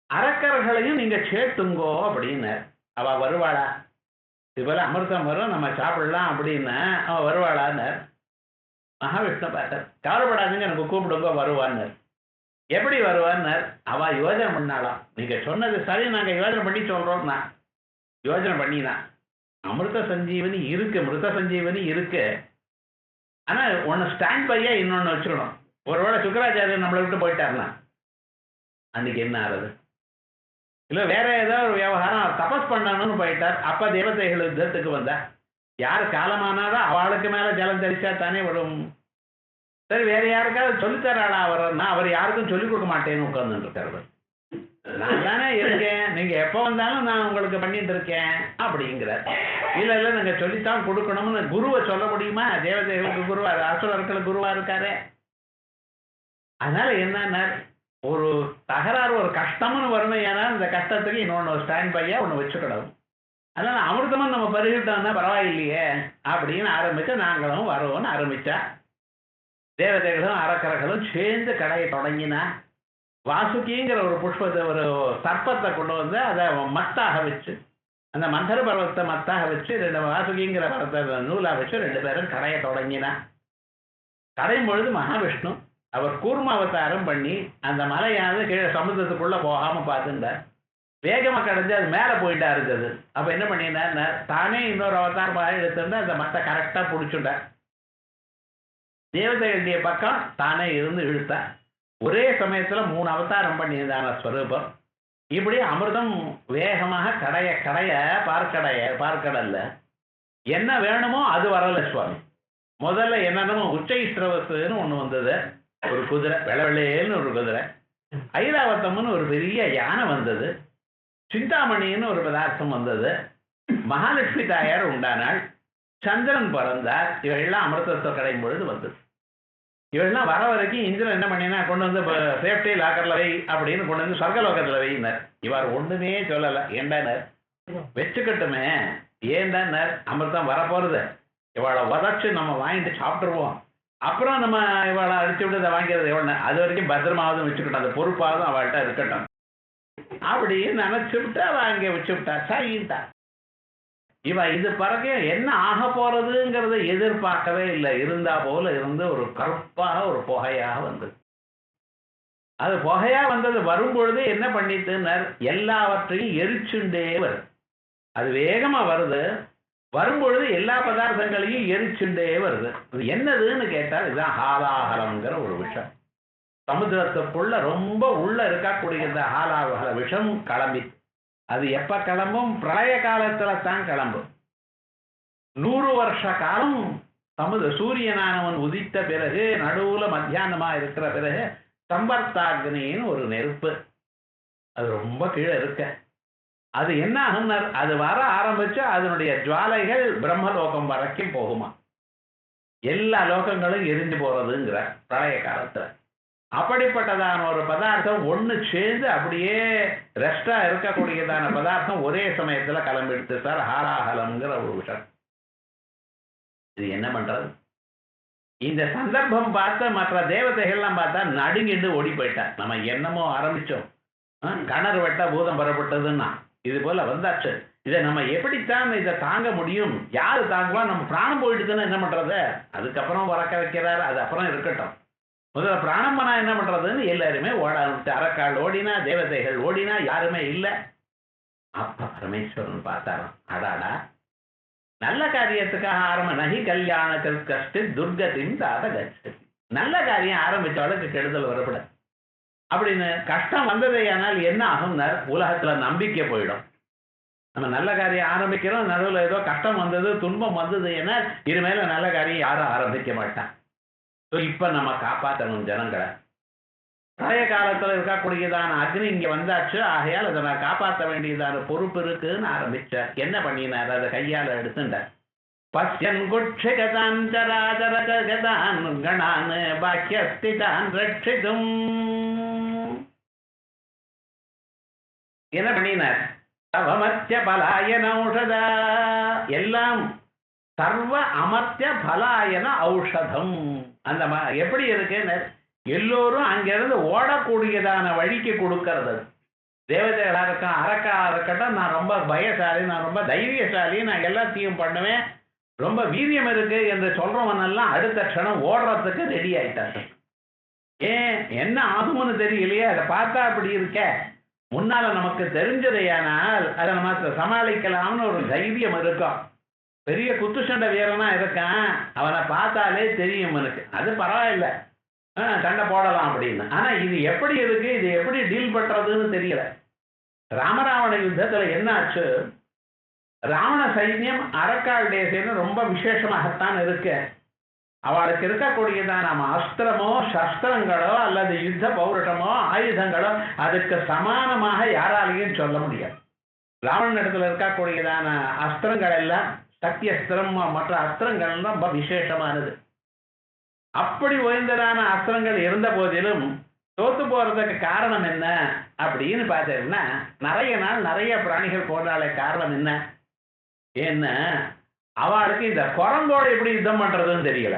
அரக்கர்களையும் நீங்க சேர்த்துங்கோ அப்படின்னு. அவ வருவாளா? இது போல அமிர்தம் வரும், நம்ம சாப்பிடலாம் அப்படின்னு அவ வருவாளான்னு மகாவிஷ்ணு பார்த்தார். கவலைப்படாதுங்க, எனக்கு கூப்பிடுங்க வருவான்னு. எப்படி வருவான்னு அவ யோஜனை பண்ணாலாம். நீங்க சொன்னது சரி, நாங்க யோஜனை பண்ணி சொல்றோம்னா யோஜனை பண்ணினா அமிர்த சஞ்சீவனி இருக்கு, மிருத சஞ்சீவனி இருக்கு. ஆனா ஒன்னு ஸ்டாண்ட் பையா இன்னொன்னு வச்சுக்கணும். ஒருவேளை சுக்கராச்சாரியர் நம்மளை விட்டு போயிட்டாருன்னா அன்னைக்கு என்ன ஆகுது? இல்ல வேற ஏதாவது ஒரு விவகாரம் தபஸ் பண்ணணும்னு போயிட்டார், அப்ப தேவதைகள் யுத்தத்துக்கு வந்தா யாரு காலமானாதான் அவளுக்கு மேல ஜலம் தெளிச்சா தானே வரும். சரி, வேற யாருக்காவது சொல்லித்தராளா அவர்னா அவர் யாருக்கும் சொல்லிக் கொடுக்க மாட்டேன்னு உட்கார்ந்துட்டு இருக்காரு. நான் தானே இருக்கேன், நீங்க எப்ப வந்தாலும் நான் உங்களுக்கு பண்ணிட்டு இருக்கேன் அப்படிங்கிறார். இல்ல இல்ல நீங்க சொல்லித்தான் கொடுக்கணும்னு குருவை சொல்ல முடியுமா? தேவதைகளுக்கு குருவா, அசுரர்களுக்கு குருவா இருக்காரு. அதனால என்னன்னா ஒரு தகராறு, ஒரு கஷ்டம்னு வரணும். ஏன்னா இந்த கஷ்டத்துக்கு இன்னொன்னு ஸ்டாண்ட் பையா ஒன்று வச்சுக்கணும். அதனால அமிர்தமும் நம்ம பருகிட்டோம்னா பரவாயில்லையே அப்படின்னு ஆரம்பிச்சு நாங்களும் வரோம்னு ஆரம்பிச்சா தேவதைகளும் அரக்கர்களும் சேர்ந்து கடையை தொடங்கினா. வாசுகிங்கிற ஒரு புஷ்பத்தை, ஒரு சர்ப்பத்தை கொண்டு வந்து அதை மத்தாக வச்சு, அந்த மந்தர பர்வத்தை மத்தாக வச்சு, ரெண்டு வாசுகிங்கிற பர்வத்தை நூலா வச்சு ரெண்டு பேரும் கடையை தொடங்கினா. கடையும் பொழுது மகாவிஷ்ணு அவர் கூர்மாவதாரம் பண்ணி அந்த மலையானது கீழே சமுத்திரத்துக்குள்ள போகாம பார்த்துட்டார். வேகமா கடைஞ்சு அது மேல போயிட்டா இருந்தது. அப்ப என்ன பண்ணினார், தானே இன்னொரு அவதாரம் எடுத்துட்டு அந்த மத்தை கரெக்டா பிடிச்சுட்டார். தேவதைகளுடைய பக்கம் தானே இருந்து இழுத்தார். ஒரே சமயத்துல 3 அவதாரம் பண்ணியிருந்தான ஸ்வரூபம். இப்படி அமிர்தம் வேகமாக கடைய கடைய பார்க்கடல்ல என்ன வேணுமோ அது வரல சுவாமி. முதல்ல என்னென்னமோ உச்சைஸ்ரவசுன்னு ஒண்ணு வந்தது, ஒரு குதிரை, வெள்ளவெள்ளேன்னு ஒரு குதிரை. ஐராவத்தம்னு ஒரு பெரிய யானை வந்தது. சிந்தாமணின்னு ஒரு பதார்த்தம் வந்தது. மகாலட்சுமி தாயார் உண்டானாள். சந்திரன் பிறந்தார். இவையெல்லாம் அமிர்தத்தை கடையும் பொழுது வந்தது. இவெல்லாம் வர வரைக்கும் இந்திரன் என்ன பண்ணினா கொண்டு வந்து சேஃப்டி லாக்கர்ல வை அப்படின்னு கொண்டு வந்து சொர்க்கலோகத்துல வையினார். இவர் ஒண்ணுமே சொல்லல. ஏண்டானார், வச்சுக்கட்டுமே, ஏண்டானார், அமிர்தம் வரப்போறது, இவளை உதச்சு நம்ம வாங்கிட்டு சாப்பிட்டுருவோம், அப்புறம் நம்ம இவளை அடிச்சு விட்டு இதை வாங்கிறது எவ்வளோ, அது வரைக்கும் பத்திரமாவது வச்சுக்கிட்டோம், அந்த பொறுப்பாவது அவள்கிட்ட இருக்கட்டும் அப்படின்னு நினைச்சு விட்டு அவ அங்கே வச்சு விட்டா. சரிட்டா. இவ இது பிறகு என்ன ஆக போறதுங்கிறத எதிர்பார்க்கவே இல்லை. இருந்தா போல இருந்து ஒரு கருப்பாக ஒரு புகையாக வந்தது. அது புகையா வந்தது. வரும்பொழுது என்ன பண்ணிட்டுன்னு எல்லாவற்றையும் எரிச்சுண்டே வருது. அது வேகமா வருது. வரும்பொழுது எல்லா பதார்த்தங்களையும் எரிச்சுண்டே வருது. இது என்னதுன்னு கேட்டால் இதுதான் ஹாலாஹலம்ங்கிற ஒரு விஷம். சமுத்திரத்துக்குள்ள ரொம்ப உள்ள இருக்கக்கூடிய இந்த ஹாலாஹல விஷம் கிளம்பி, அது எப்ப கிளம்பும், பிரளய காலத்துல தான் கிளம்பும். 100 வருஷ காலம் சூரியனானவன் உதித்த பிறகு, நடுவுல மத்தியானமா இருக்கிற பிறகு சம்பர்த்தாக்னின்னு ஒரு நெருப்பு, அது ரொம்ப கீழே இருக்க. அது என்ன ஆகும், அது வர ஆரம்பிச்சு அதனுடைய ஜுவாலைகள் பிரம்மலோகம் வரைக்கும் போகுமா. எல்லா லோகங்களும் எரிஞ்சு போறதுங்கிற பிரளய காலத்துல. அப்படிப்பட்டதான ஒரு பதார்த்தம் ஒன்று சேர்ந்து அப்படியே ரெஸ்டா இருக்கக்கூடியதான பதார்த்தம் ஒரே சமயத்துல கிளம்பிடுத்து சார். ஹாலாஹலம்ங்கிற ஒரு விஷயம். இது என்ன பண்றது? இந்த சந்தர்ப்பம் பார்த்த மற்ற தேவதைகள்லாம் பார்த்தா நடுங்கிட்டு ஓடி போயிட்டா. நம்ம என்னமோ ஆரம்பிச்சோம், கணர் வெட்ட பூதம் பெறப்பட்டதுன்னா இது போல வந்தாச்சு. இதை நம்ம எப்படித்தான் இதை தாங்க முடியும்? யாரு தாங்குவா? நம்ம பிராணம் போயிட்டுதுன்னு என்ன பண்றது? அதுக்கப்புறம் உறக்க வைக்கிறாரு, அது அப்புறம் இருக்கட்டும். முதல்ல பிராணம்பனா என்ன பண்றதுன்னு எல்லாருமே ஓட ஆரம்பிச்சு. அரக்கால் ஓடினா, தேவதைகள் ஓடினா, யாருமே இல்லை. அப்ப பரமேஸ்வரன் பார்த்தாராம், அடாடா, நல்ல காரியத்துக்காக நகி கல்யாண கஷ்ட துர்கத்தின் தாத கஷ்டி. நல்ல காரியம் ஆரம்பிச்சவளுக்கு கெடுதல் வரப்பட அப்படின்னு கஷ்டம் வந்ததேயானால் என்ன ஆகும்னார், உலகத்துல நம்பிக்கை போயிடும். நம்ம நல்ல காரியம் ஆரம்பிக்கிறோம், நடுவில் ஏதோ கஷ்டம் வந்தது, துன்பம் வந்தது, ஏன்னா இனிமேல நல்ல காரியம் யாரும் ஆரம்பிக்க மாட்டான். இப்ப நம்ம காப்பாற்றணும் ஜனங்களை. பழைய காலத்துல இருக்கக்கூடியதான அக்னி இங்க வந்தாச்சு, ஆகையால் அதை நான் காப்பாற்ற வேண்டியதான பொறுப்பு இருக்குன்னு ஆரம்பிச்சார். என்ன பண்ணினார்? அதை கையால எடுத்துட்டார். பஸ்யன் குட்சிகதான் சராச்சரகதான் கணான் பாக்கியஸ்திதான் ரட்சிதும். என்ன பண்ணினார்? சவமத்திய பலாயன ஔஷதா, எல்லாம் சர்வ அமர்த்திய பலாயன ஔஷதம். அந்த எப்படி இருக்குன்னு எல்லோரும் அங்கிருந்து ஓடக்கூடியதான வழிக்கு கொடுக்கறது. தேவதைகளாக இருக்கட்டும், அரக்காக இருக்கட்டும், நான் ரொம்ப பயசாலி, நான் ரொம்ப தைரியசாலி, நான் எல்லாத்தையும் பண்ணுவேன், ரொம்ப வீரியம் இருக்கு என்று சொல்றவனெல்லாம் அடுத்த க்ஷணம் ஓடுறதுக்கு ரெடி ஆயிட்டாங்க. ஏன் என்ன ஆகும்னு தெரியலையே, அதை பார்த்தா அப்படி இருக்க, முன்னால நமக்கு தெரிஞ்சதையானால் அதை நம்ம சமாளிக்கலாம்னு ஒரு தைரியம் இருக்கும். பெரிய குத்துச்சண்டை வீரனா இருக்கான், அவனை பார்த்தாலே தெரியும் எனக்கு, அது பரவாயில்ல, சண்டை போடலாம் அப்படின்னு. ஆனா இது எப்படி இருக்கு, இது எப்படி டீல் பண்றதுன்னு தெரியல. ராமராவண யுத்தத்துல என்ன ஆச்சு, ராவண சைன்யம் அரக்காளுடைய சைன்யம் ரொம்ப விசேஷமாகத்தான் இருக்கு. அவளுக்கு இருக்கக்கூடியதான் நம்ம அஸ்திரமோ சஸ்திரங்களோ அல்லது யுத்த பௌருஷமோ ஆயுதங்களோ அதுக்கு சமானமாக யாராலையும் சொல்ல முடியாது. ராவண இடத்துல இருக்கக்கூடியதான அஸ்திரங்கள் எல்லாம் சக்தி அஸ்திரம் மற்ற அஸ்திரங்கள் ரொம்ப விசேஷமானது. அப்படி உயர்ந்ததான அஸ்திரங்கள் இருந்த போதிலும் தோத்து போறதுக்கு காரணம் என்ன அப்படின்னு பார்த்தீங்கன்னா, நிறைய நாள் நிறைய பிராணிகள் போடுறாளே, காரணம் என்ன? ஏன்னா அவளுக்கு இந்த குரங்கோட எப்படி யுத்தம் பண்றதுன்னு தெரியல.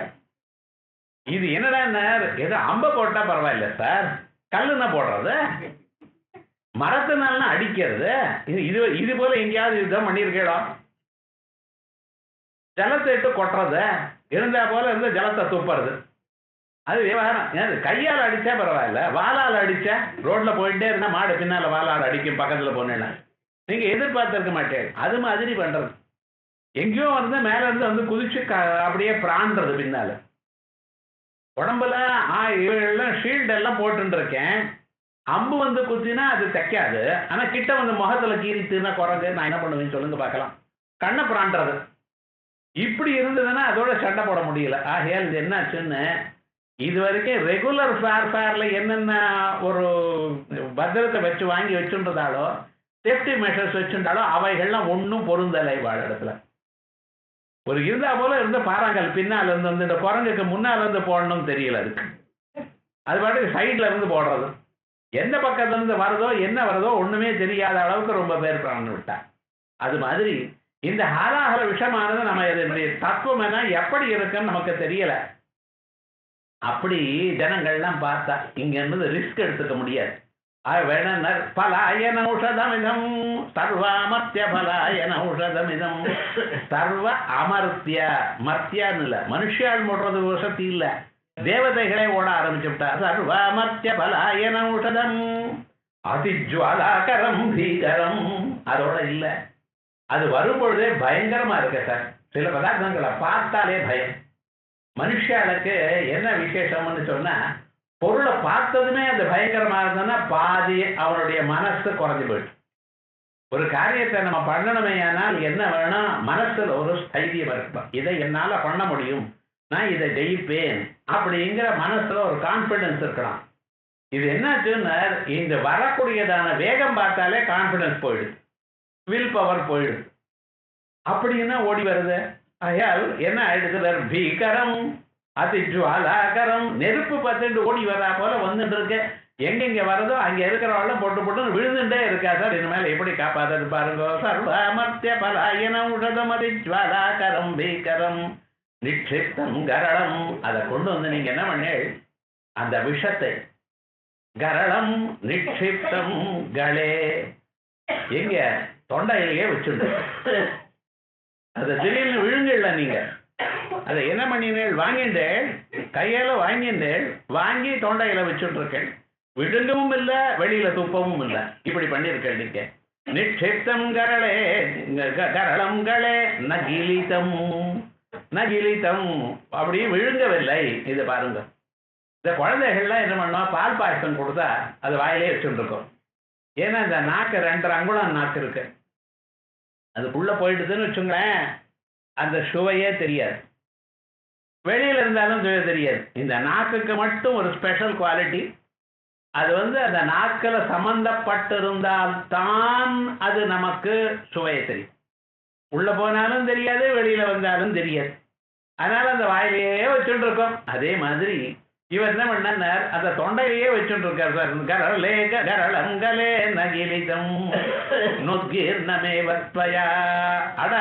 இது என்னடா, ஏதோ அம்ப போட்டா பரவாயில்ல சார், கல்லுன்னா போடுறது, மரத்தினால அடிக்கிறது, இது இது போல எங்கேயாவது யுத்தம் பண்ணியிருக்கேடா? ஜலத்தை இட்டு கொட்டுறது, இருந்தா போல இருந்து ஜலத்தை துப்புறது, அது விவகாரம். கையால் அடிச்சா பரவாயில்ல, வாளால் அடிச்சா, ரோட்ல போயிட்டே இருந்தா மாடு பின்னால வாளால் அடிக்கும், பக்கத்துல போனேன்னா நீங்க எதிர்பார்த்திருக்க மாட்டேன். அது மாதிரி பண்றது, எங்கேயோ வந்து மேல இருந்து வந்து குதிச்சு அப்படியே பிராண்டுறது பின்னால. உடம்புல இவெல்லாம் ஷீல்டு எல்லாம் போட்டு இருக்கேன், அம்பு வந்து குத்தினா அது தைக்காது, ஆனா கிட்ட வந்து முகத்துல கீறித்துனா குரங்கு, நான் என்ன பண்ணுவேன்னு சொல்லுங்க பார்க்கலாம், கண்ணை பிராண்டுறது. இப்படி இருந்ததுன்னா அதோட சண்டை போட முடியல. ஆகையால் இது என்னாச்சுன்னு, இது வரைக்கும் ரெகுலர் ஃபேர்ல என்னென்ன ஒரு பத்திரத்தை வச்சு வாங்கி வச்சுன்றதாலோ சேஃப்டி மெஷர்ஸ் வச்சுட்டாலோ அவைகள்லாம் ஒன்றும் பொருந்தலை வாழ இடத்துல. ஒரு இருந்தா போல இருந்த பாறாங்கல் பின்னால் இருந்து வந்து இந்த குரங்குக்கு முன்னால் இருந்து போடணும்னு தெரியல அதுக்கு, அது பாட்டுக்கு சைட்ல இருந்து போடுறது, எந்த பக்கத்துல இருந்து வருதோ என்ன வருதோ ஒண்ணுமே தெரியாத அளவுக்கு ரொம்ப பேர் பிராணம் விட்டா. அது மாதிரி இந்த ஹாலாஹல விஷமானது நம்ம இதனுடைய தத்துவம் என்ன எப்படி இருக்குன்னு நமக்கு தெரியல. அப்படி ஜனங்கள்லாம் பார்த்தா இங்க இருந்து ரிஸ்க் எடுத்துக்க முடியாது. பலாயன ஔஷதமிதம் சர்வாமர்த்திய பலாயன ஔஷதமிதம். சர்வ அமர்த்திய, மர்த்தியான்னு இல்ல, மனுஷியால் போடுறது வசதி இல்ல, தேவதைகளே ஓட ஆரம்பிச்சுட்டா. சர்வாமர்த்திய பலாயன ஔஷதம் அதிஜ்வாலாகரம் பீகரம். அதோட இல்ல, அது வரும்பொழுதே பயங்கரமா இருக்கு சார். சில பதார்த்தங்களை பார்த்தாலே பயம். மனுஷாளுக்கு என்ன விசேஷம்னு சொன்னா, பொருளை பார்த்ததுமே அது பயங்கரமா இருந்ததுன்னா பாதி அவனுடைய மனசு குறைஞ்சு போயிட்டு. ஒரு காரியத்தை நம்ம பண்ணணுமே ஆனால் என்ன வேணும், மனசுல ஒரு ஸ்தைரியம் இருக்கணும், இதை என்னால பண்ண முடியும், நான் இதை ஜெயிப்பேன் அப்படிங்கிற மனசுல ஒரு கான்பிடன்ஸ் இருக்கலாம். இது என்னாச்சுன்னா, இந்த வரக்கூடியதான வேகம் பார்த்தாலே கான்பிடன்ஸ் போயிடுது, வில் பவர் போயிடுது. அப்படின்னா ஓடி வருது. ஆகையால் என்ன ஆயிடுது, பீகரம் அதிஜ்வாலாகரம், நெருப்பு பார்த்துட்டு ஓடி வரா போல வந்துட்டு இருக்கு. எங்கெங்க வருதோ அங்க இருக்கிறவெல்லாம் போட்டு போட்டு விழுந்துட்டே இருக்கா சார். இனிமேல் எப்படி காப்பாற்றது பாருங்க. சர்வமர்த்திய பலாயன உஷதம் அதிஜ்வாலாகரம் பீகரம் நிக்ஷிப்தம் கரளம். அதை கொண்டு வந்து நீங்க என்ன பண்ண, அந்த விஷத்தை கரளம் நிக்ஷிப்தம் களே எங்க தொண்டையிலேயே வச்சுட்டு, அதை திடீர்னு விழுங்கல. நீங்க அதை என்ன பண்ணினேள், வாங்கிண்டேள், கையால வாங்கிண்டேள், வாங்கி தொண்டையில வச்சுட்டு இருக்கேன், விழுங்கவும் இல்லை வெளியில துப்பவும் இல்லை, இப்படி பண்ணிருக்கேன் நீங்க. நிக்ஷிப்தம் கரளே கரளங்களே நகிலிதம் நகிலிதம், அப்படி விழுங்கவில்லை. இது பாருங்க, இந்த குழந்தைகள்லாம் என்ன பண்ணோம், பால் பாயசம் கொடுத்தா அது வாயிலே வச்சுட்டு இருக்கோம். ஏன்னா இந்த நாக்கு 2 அங்குலம் நாக்கு இருக்கு, அதுக்குள்ள போயிடுதுன்னு வச்சுங்களேன், அந்த சுவையே தெரியாது, வெளியில இருந்தாலும் தெரியாது. இந்த நாக்குக்கு மட்டும் ஒரு ஸ்பெஷல் குவாலிட்டி, அது வந்து அந்த நாக்கில் சம்பந்தப்பட்டிருந்தால் தான் அது நமக்கு சுவையை தெரியும். உள்ள போனாலும் தெரியாது, வெளியில வந்தாலும் தெரியாது. அதனால அந்த வாயிலேயே வச்சுட்டு இருக்கோம். அதே மாதிரி இவர் என்ன பண்ணார், அந்த தொண்டையிலேயே வச்சுட்டு இருக்கார் சார். கரளே கரளங்களே நகிலிதம் நொத்கீர்ணமே வத்வயா. அட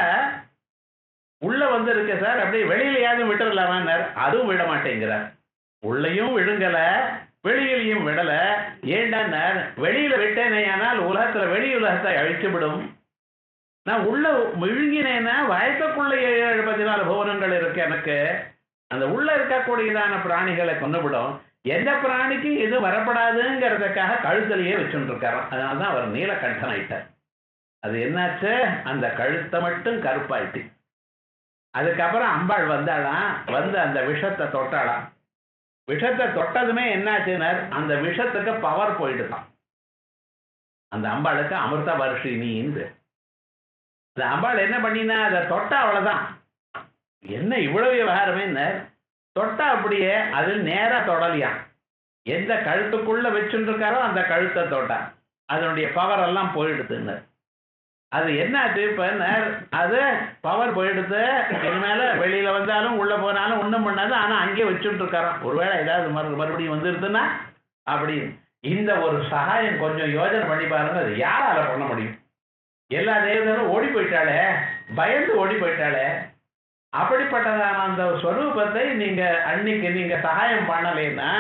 உள்ள வந்து இருக்க சார், அப்படியே வெளியிலையாவது விட்டுடலாமான்னார், அதுவும் விட மாட்டேங்கிறார். உள்ளையும் விழுங்கல, வெளியிலையும் விடல. ஏண்டா வெளியில விட்டேனேயானால் உலகத்துல வெளி உலகத்தை அழித்து விடும். நான் உள்ள விழுங்கினேன்னா வயசுக்குள்ள 7-14 புவனங்கள் இருக்கு எனக்கு. அந்த உள்ள இருக்கக்கூடியதான பிராணிகளை கொண்டுவிடும். எந்த பிராணிக்கு இது வரப்படாதுங்கிறதுக்காக கழுத்திலேயே வச்சுட்டு இருக்காராம். அதனாலதான் அவர் நீலகண்டன் ஆயிட்டார். அது என்னாச்சு, அந்த கழுத்தை மட்டும் கருப்பாயிட்டு. அதுக்கப்புறம் அம்பாள் வந்தாளாம், வந்து அந்த விஷத்தை தொட்டாளாம். விஷத்தை தொட்டதுமே என்னாச்சுனர், அந்த விஷத்துக்கு பவர் போயிடுதான். அந்த அம்பாளுக்கு அமிர்த வருஷினின்னு. அந்த அம்பாள் என்ன பண்ணினா, அதை தொட்டா அவ்வளவுதான். என்ன இவ்வளவு விவகாரமே, தொட்டா அப்படியே அது நேரா தொடலியாம். எந்த கழுத்துக்குள்ள வச்சுட்டு இருக்காரோ அந்த கழுத்தை தொட்டா அதனுடைய பவர் எல்லாம் போயிடுதுன்னு. அது என்னாச்சு, இப்ப அது பவர் போயிடுது. இனிமேல வெளியில வந்தாலும் உள்ள போனாலும் ஒண்ணும் பண்ணாது. ஆனா அங்கேயே வச்சுட்டு இருக்காராம். ஒருவேளை ஏதாவது மறுபடியும் வந்துருதுன்னா அப்படி. இந்த ஒரு சகாயம் கொஞ்சம் யோஜனை பண்ணி பாருங்க, அது யாரால பண்ண முடியும்? எல்லா தேவதரும் ஓடி போயிட்டாலே, பயந்து ஓடி போயிட்டாலே. அப்படிப்பட்டதான அந்த ஸ்வரூபத்தை நீங்க அன்னைக்கு நீங்க சகாயம் பண்ணலைன்னா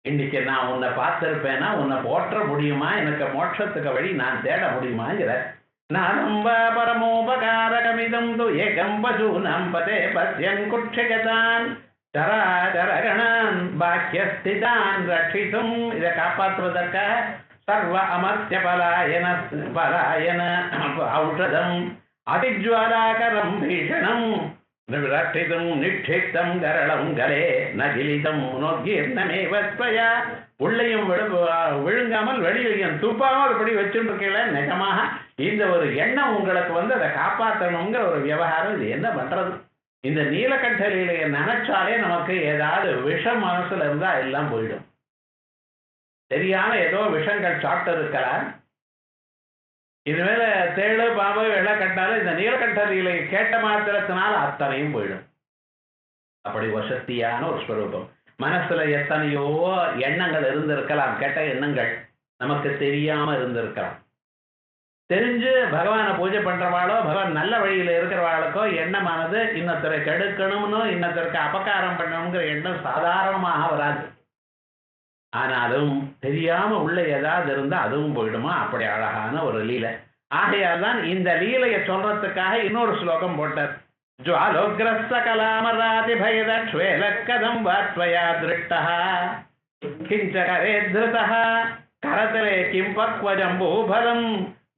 இன்னைக்கு நான் உன்னை பார்த்திருப்பேன்னா உன்னை போற்ற முடியுமா? எனக்கு மோட்சத்துக்கு வழி நான் தேட முடியுமாங்கிற. நானம்ப பரமோபகாரகமிதம் து ஏகம் பசூனாம் பதே பத்யன் குட்சிகதான் சராச்சரகணான் பாக்கியஸ்திதான் ரட்சித்தும். இதை காப்பாற்றுவதற்காக சர்வ அமர்த்திய பலாயன ஔஷதம் அதிஜ்வாலாகரம் பீஷணம் ரட்சித்தும் நிட்சித்தம் கரளம் கலே நகிலிதம் நோக்கீர்ணமேவத்வயா. உள்ளையும் விழுங்காமல் வெளியிலையும் துப்பாமல் இப்படி வச்சுருக்கீங்கள. நிஜமாக இந்த ஒரு எண்ணம் உங்களுக்கு வந்து அதை காப்பாற்றணுங்கிற ஒரு விவகாரம். இது என்ன பண்றது? இந்த நீலகண்டலையில நினைச்சாலே நமக்கு ஏதாவது விஷம் மனசுல இருந்தா எல்லாம் போயிடும். தெரியாம ஏதோ விஷங்கள் சாப்பிட்டு இருக்கலாம். இதுமேல தேழு பாம்பு எல்லாம் கட்டாலும் இந்த நீலகண்டலையில கேட்ட மாத்திரத்தினால அத்தனையும் போயிடும். அப்படி வசத்தியான ஒரு ஸ்வரூபம். மனசுல எத்தனையோ எண்ணங்கள் இருந்திருக்கலாம், கெட்ட எண்ணங்கள் நமக்கு தெரியாம இருந்திருக்கலாம். தெரிஞ்சு பகவானை பூஜை பண்றவாளோ பகவான் நல்ல வழியில இருக்கிறவாளுக்கோ எண்ணமானது இன்னொருத்தரை கெடுக்கணும்னு இன்னொருத்தருக்கு அபகாரம் பண்ணணுங்கிற எண்ணம் சாதாரணமாக வராது. ஆனாலும் தெரியாம உள்ள ஏதாவது இருந்தா அதுவும் போயிடுமா. அப்படி அழகான ஒரு லீலை. ஆகையால் தான் இந்த லீலையை சொல்றதுக்காக இன்னொரு ஸ்லோகம் போட்டார். ஜ்வாலோக்ரஸ்த கலாமராதி பயதக்ஷ்வேலக்கதம் வாத்வயா திருஷ்டः கிஞ்ச கரே திருதः கரதலே கிம் பக்வஜம்பூபலம்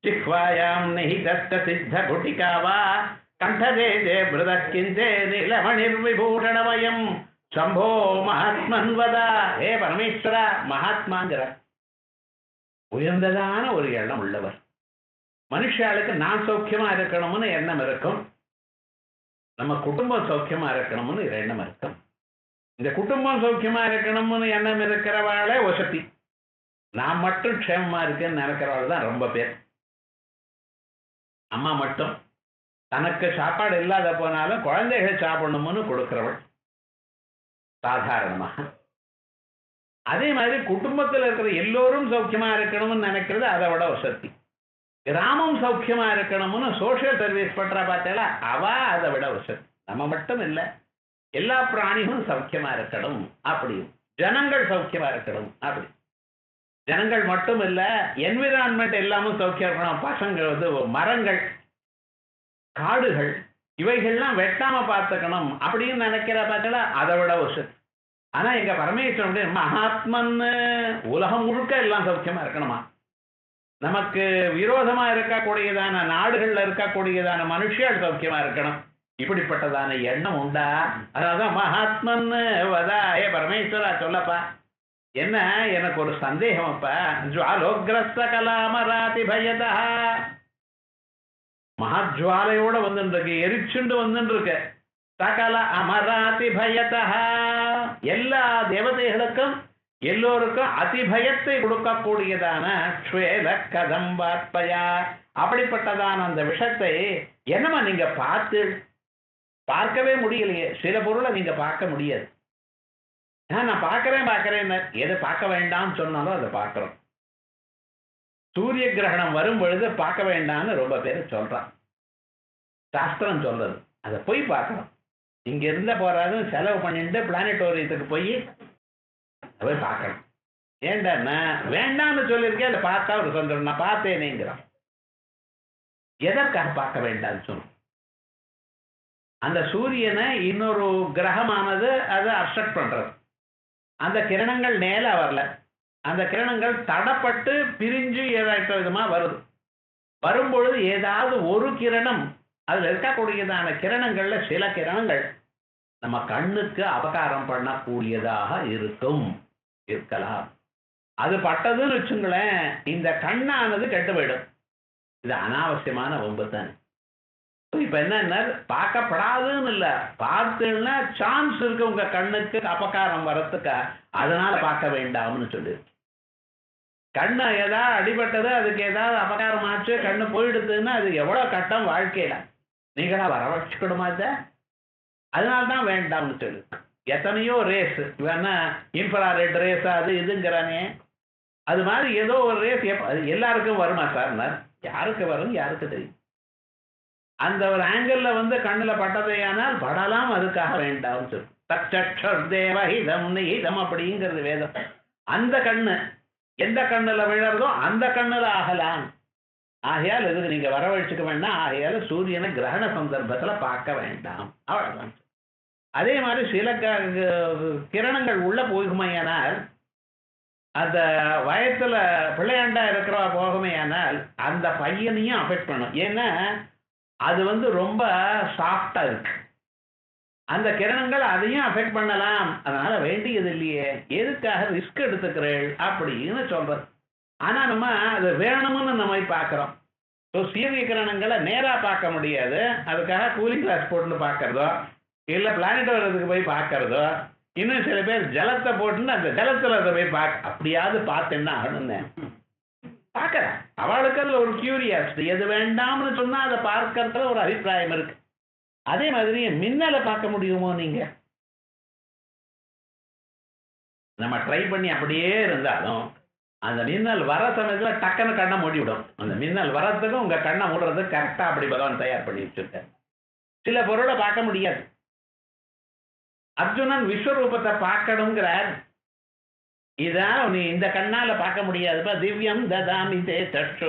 ஜிஹ்வாயாம் நிஹிதஸ்த சித்த குட்டிகா வா கண்டதே பிருதக்கிஞ்சே நீலமணிர்விபூஷணமயம் சம்போ மகாத்மன்வதா. ஹே பரமேஸ்வரா, மகாத்மாங்கிற உயர்ந்ததான ஒரு எண்ணம் உள்ளவர். மனுஷாளுக்கு நான் சௌக்கியமா இருக்கணும்னு எண்ணம் இருக்கும். நம்ம குடும்பம் சௌக்கியமா இருக்கணும்னு எண்ணம் இருக்கும். இந்த குடும்பம் சௌக்கியமா இருக்கணும்னு எண்ணம் இருக்கிறவாளே வசதி. நான் மட்டும் க்ஷேமமா இருக்கேன்னு நினைக்கிறவாள் தான் ரொம்ப பேர். அம்மா மட்டும் தனக்கு சாப்பாடு இல்லாத போனாலும் குழந்தைகள் சாப்பிடணும்னு கொடுக்கிறவள் சாதாரணமாக. அதே மாதிரி குடும்பத்தில் இருக்கிற எல்லோரும் சௌக்கியமா இருக்கணும்னு நினைக்கிறது அதை விட வசதி. கிராமம் சௌக்கியமா இருக்கணும்னு சோசியல் சர்வீஸ் பண்ற பார்த்தா அவ அதை விட வசதி. நம்ம மட்டும் இல்லை, எல்லா பிராணிகளும் சௌக்கியமா இருக்கணும் அப்படி, ஜனங்கள் சௌக்கியமா இருக்கணும் அப்படி. ஜனங்கள் மட்டும் இல்ல, என்விரான்மெண்ட் எல்லாமும் சௌக்கியம் இருக்கணும். பசங்க மரங்கள் காடுகள் இவைகள்லாம் வெட்டாம பார்த்துக்கணும் அப்படின்னு நினைக்கிற பார்த்தா அதை விட வசதி. ஆனா எங்க பரமேஸ்வரன் மகாத்மன் உலகம் முழுக்க எல்லாம் சௌக்கியமா இருக்கணுமா. நமக்கு விரோதமா இருக்கக்கூடியதான நாடுகள்ல இருக்கக்கூடியதான மனுஷியால் சௌக்கியமா இருக்கணும். இப்படிப்பட்டதான எண்ணம் உண்டா? அதனாலதான் மகாத்மன் வதா. ஏ பரமேஸ்வரா சொல்லப்பா, என்ன எனக்கு ஒரு சந்தேகம் அப்பா. ஜுவாலோக்ரஸ்த கலாமராதி பயதா, மகாஜ்வாலையோட வந்துருக்கு, எரிச்சுண்டு வந்துருக்கு. சகல அமராதி பயதா, எல்லா தேவதைகளுக்கும் எல்லோருக்கும் அதிபயத்தை கொடுக்கக்கூடியதான ஸ்வேல கதம்பாத்பயா, அப்படிப்பட்டதான அந்த விஷத்தை என்னமா நீங்க பார்க்கவே முடியலையே. சில பொருளை நீங்க பார்க்க முடியாது. நான் பார்க்கிறேன் எதை பார்க்க வேண்டாம்னு சொன்னாலும் அதை பார்க்கிறோம். சூரிய கிரகணம் வரும் பொழுது பார்க்க வேண்டாம்னு ரொம்ப பேர் சொல்றான். சாஸ்திரம் சொல்றது அதை போய் பார்க்கணும். இங்க இருந்த போறாது செலவு பண்ணிட்டு பிளானட்டோரியத்துக்கு போய் பார்க்கணும். ஏண்டான்னா வேண்டாம்னு சொல்லியிருக்கேன், அதை பார்த்தா ஒரு சந்தோஷம். நான் பார்த்தேனேங்கிறான். எதற்காக பார்க்க வேண்டாம்னு சொன்னோம்? அந்த சூரியனை இன்னொரு கிரகமானது அதை அப்செக்ட் பண்றது. அந்த கிரணங்கள் நேர வரல, அந்த கிரணங்கள் தடப்பட்டு பிரிஞ்சு ஏதாட்ட விதமா வருது. வரும்பொழுது ஏதாவது ஒரு கிரணம், அதுல இருக்கக்கூடியதான கிரணங்கள்ல சில கிரணங்கள் நம்ம கண்ணுக்கு அபகாரம் பண்ணக்கூடியதாக இருக்கலாம். அது பட்டதுன்னு வச்சுங்களேன், இந்த கண்ணானது கெட்டு போயிடும். இது அனாவசியமான வம்பு தானே. இப்ப என்ன, பார்க்கப்படாதுன்னு இல்ல, பார்த்தீங்கன்னா சான்ஸ் இருக்கு உங்க கண்ணுக்கு அபகாரம் வரத்துக்கா, அதனால பார்க்க வேண்டாம்னு சொல்லு. கண்ணு ஏதாவது அடிபட்டது, அதுக்கு ஏதாவது அபகாரம் ஆச்சு, கண்ணு போயிடுதுன்னா அது எவ்வளவு கட்டம் வாழ்க்கையில. நீங்களா வரவழைச்சுக்கணுமா இத? அதனால்தான் வேண்டாம்னு சொல்லு. எத்தனையோ ரேஸ், இவன்னா இன்ஃப்ராரெட் ரேஸ் அது இதுங்கிறானே, அது மாதிரி ஏதோ ஒரு ரேஸ் எல்லாருக்கும் வருமா சார்? யாருக்கு வரும், யாருக்கு தெரியும். அந்த ஒரு ஆங்கிள் கண்ணுல பட்டதையானால் படலாம், அதுக்காக வேண்டாம் சொல்லு. தச்சர் தேவஹிதம் நிஹிதம் அப்படிங்கிறது வேதம். அந்த கண்ணு எந்த கண்ணுல விழறதோ அந்த கண்ணுல ஆகலாம். ஆகையால் இதுக்கு நீங்க வரவழைச்சுக்க வேண்டாம். ஆகையால சூரியனை கிரகண சந்தர்ப்பத்துல பார்க்க வேண்டாம், அவ்வளவுதான். அதே மாதிரி சில கிரணங்கள் உள்ள போகுமையானால், அந்த வயத்துல பிள்ளையாண்டா இருக்கிற போகுமையானால் அந்த பையனையும் அஃபெக்ட் பண்ணும். ஏன்னா அது ரொம்ப சாஃப்டா இருக்கு, அந்த கிரணங்கள் அதையும் அஃபெக்ட் பண்ணலாம். அதனால வேண்டியது இல்லையே, எதுக்காக ரிஸ்க் எடுத்துக்கிறேன் அப்படின்னு சொல்றது. ஆனா நம்ம அது வேணும்னு நம்ம பார்க்கிறோம். சூரிய கிரணங்களை நேரா பார்க்க முடியாது, அதுக்காக கூலிங் கிளாஸ் போட்டு பார்க்கறதோ, இல்ல பிளானட்டோரியத்துக்கு போய் பார்க்கறதோ, இன்னும் சில பேர் ஜலத்தை போட்டுன்னு அந்த ஜலத்துல அதை போய் அப்படியாவது பார்த்தேன்னா ஆகணும்னு பார்க்கறேன். அவளுக்கு அதுல ஒரு கியூரியாசிட்டி, எது வேண்டாம்னு சொன்னா அதை பார்க்கறதுல ஒரு அபிப்பிராயம் இருக்கு. அதே மாதிரி மின்னலை பார்க்க முடியுமோ நீங்க? நம்ம ட்ரை பண்ணி அப்படியே இருந்தாலும் அந்த மின்னல் வர சமயத்துல டக்குன்னு கண்ணை மூடிவிடும். அந்த மின்னல் வரத்துக்கும் உங்க கண்ணை மூடுறதுக்கு கரெக்டா அப்படி பகவான் தயார் பண்ணி வச்சிருக்க. சில பொருளை பார்க்க முடியாது. அர்ஜுனன் விஸ்வரூபத்தை பார்க்கணுங்கிறார். இதான் நீ இந்த கண்ணால பார்க்க முடியாதுப்பா. திவ்யம் ததாமி தே சக்ஷு.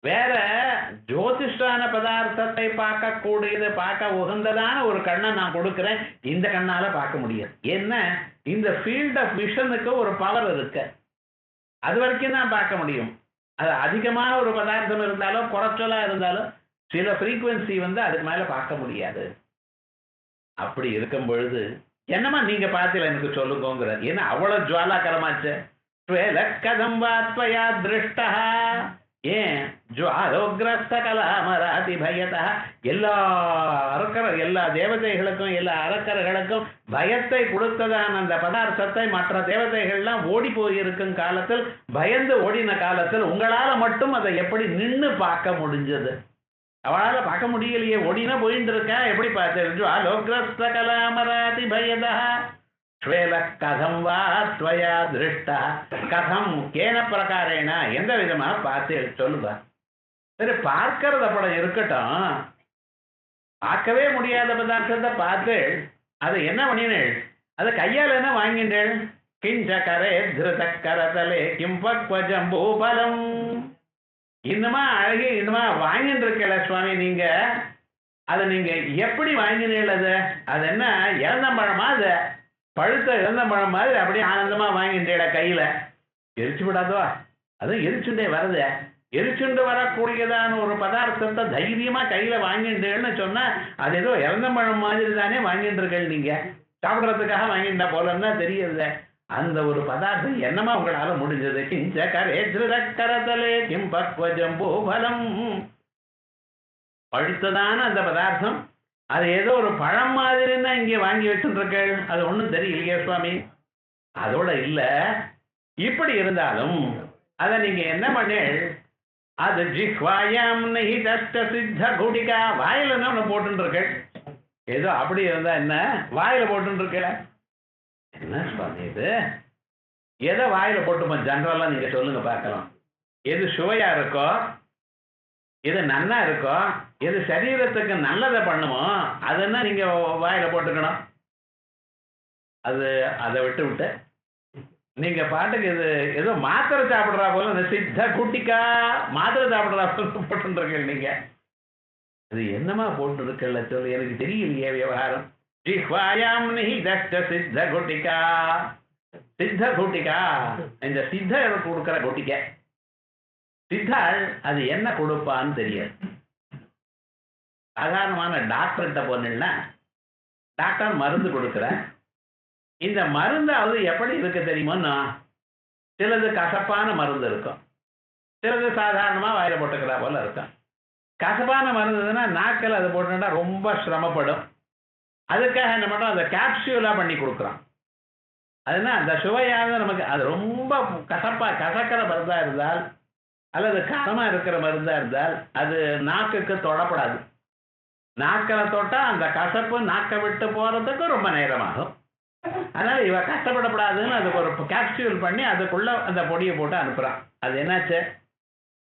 வேற ஜோதிஷான பதார்த்தத்தை பார்க்கக்கூடியது, பார்க்க உகந்ததான ஒரு கண்ணை நான் கொடுக்கிறேன், இந்த கண்ணால பார்க்க முடியாது. என்ன, இந்த ஃபீல்ட் ஆஃப் விஷனுக்கு ஒரு பவர் இருக்கு, அது வரைக்கும் தான் பார்க்க முடியும். அது அதிகமான ஒரு பதார்த்தம் இருந்தாலும் குறைச்சலா இருந்தாலும் சில ஃப்ரீக்குவன்சி அதுக்கு மேல பார்க்க முடியாது. அப்படி இருக்கும் பொழுது என்னமா நீங்க பார்த்தீங்க எனக்கு சொல்லுங்கிற. ஏன்னா அவ்வளவு ஜுவாலாகரமாச்சு. கதம் வாத்வயா திருஷ்டா. ஏன் ஜுவாலோகிரஸ்த கலாமராதி பயதா. எல்லா தேவதைகளுக்கும் எல்லா அரக்கர்களுக்கும் பயத்தை கொடுத்ததான அந்த பதார்த்தத்தை மற்ற தேவதைகள்லாம் ஓடி போயிருக்கும் காலத்தில், பயந்து ஓடின காலத்தில் உங்களால மட்டும் அதை எப்படி நின்று பார்க்க முடிஞ்சது? அவளால பார்க்க முடியலையே, ஓடினா போயிட்டு இருக்கா, எப்படி பார்த்து? அலோகிரஸ்த கலாமராதி பயதா ஸ்வேல கதம் வா ஸ்வயா திருஷ்டா. கதம் கேன பிரகாரேன, எந்த விதமாக பார்த்து சொல்லுங்க. சரி, பார்க்கறது அப்படி இருக்கட்டும், பார்க்கவே முடியாத பதார்த்தத்தை பார்த்து அதை என்ன பண்ணினேள்? அதை கையால் என்ன வாங்கினேள்? கிஞ்ச கரே திருத கரதலே கிம்பக்வஜம்பூபலம். இன்னுமா அழகே இன்னுமா வாங்கிட்டு இருக்கல சுவாமி நீங்க, அதை நீங்க எப்படி வாங்கினீங்க? அது என்ன இறந்தம்பழமா? அது பழுத்த இறந்தம்பழம் மாதிரி அப்படியே ஆனந்தமா வாங்கிட்டேட கையில. எரிச்சு விடாதவா? அதுவும் எரிச்சுண்டே வருது. எரிச்சுண்டு வரக்கூடியதான ஒரு பதார்த்தத்தை தைரியமா கையில வாங்கிட்டேன்னு சொன்னா அது ஏதோ இறந்தம்பழம் மாதிரி தானே வாங்கிட்டு இருக்கீங்க. நீங்க சாப்பிட்றதுக்காக வாங்கிட்டா போலன்னா தெரியுது. அந்த ஒரு பதார்த்தம் என்னமா உங்களால முடிஞ்சது? கிஞ்ச கரே திருதக்கரதலே கிம்பக்வஜம்பூபலம். பழுத்ததான அந்த பதார்த்தம், அது ஏதோ ஒரு பழம் மாதிரின்னா இங்கே வாங்கி வச்சுருக்கேள், அது ஒன்றும் தெரியலையே சுவாமி. அதோட இல்லை, இப்படி இருந்தாலும் அதை நீங்க என்ன பண்ணேள்? அது ஜிஹ்வாயாம் நிஹிதஸ்த சித்த குடிகா. வாயில என்ன ஒன்று போட்டுருக்கேள். ஏதோ அப்படி இருந்தா என்ன, வாயில போட்டுருக்கல. என்ன சுவாமி இது? எதை வாயில போட்டுமா ஜெனரலா நீங்க சொல்லுங்க பார்க்கலாம். எது சுவையா இருக்கோ, எது நன்னா இருக்கோ, எது சரீரத்துக்கு நல்லதை பண்ணுமோ அதுன்னா நீங்க வாயில போட்டுக்கணும். அது அதை விட்டு நீங்க பாட்டுக்கு இது ஏதோ மாத்திரை சாப்பிடுறா போல இந்த சித்த குட்டிக்கா மாத்திரை சாப்பிடுறா போல போட்டுருக்கீங்க நீங்க. அது என்னமா போட்டு இருக்கல சொல்லு, எனக்கு தெரியலையே விவகாரம். ஜிஹ்வாயாம் நிஹிதஸ்ய சித்த குட்டிகா. சித்த குட்டிகா இந்த சித்த கொடுக்கிற குட்டிக்க சித்தாள் அது என்ன கொடுப்பான்னு தெரியாது. சாதாரணமான டாக்டர்கிட்ட போனீங்கன்னா டாக்டர் மருந்து கொடுக்குற இந்த மருந்தாவது எப்படி இருக்கு தெரியுமோன்னா, சிலது கசப்பான மருந்து இருக்கும், சிலது சாதாரணமாக வாயில போட்டுக்கிறா போல இருக்கும். கசப்பான மருந்துன்னா நாக்கில் அது போட்டுட்டா ரொம்ப சிரமப்படும். அதுக்காக என்ன பண்ணுறோம், அதை கேப்சியூலாக பண்ணி கொடுக்குறோம். அதுனா அந்த சுவையானது நமக்கு அது ரொம்ப கசக்கிற மருந்தாக இருந்தால் அல்லது காரமாக இருக்கிற மருந்தாக இருந்தால் அது நாக்குக்கு தொடப்படாது. நாக்கில் தொட்டால் அந்த கசப்பு நாக்கை விட்டு போகிறதுக்கு ரொம்ப நேரமாகும். அதனால் இவ கஷ்டப்படப்படாதுன்னு அதுக்கு ஒரு கேப்சியூல் பண்ணி அதுக்குள்ளே அந்த பொடியை போட்டு அனுப்புகிறான். அது என்னாச்சு,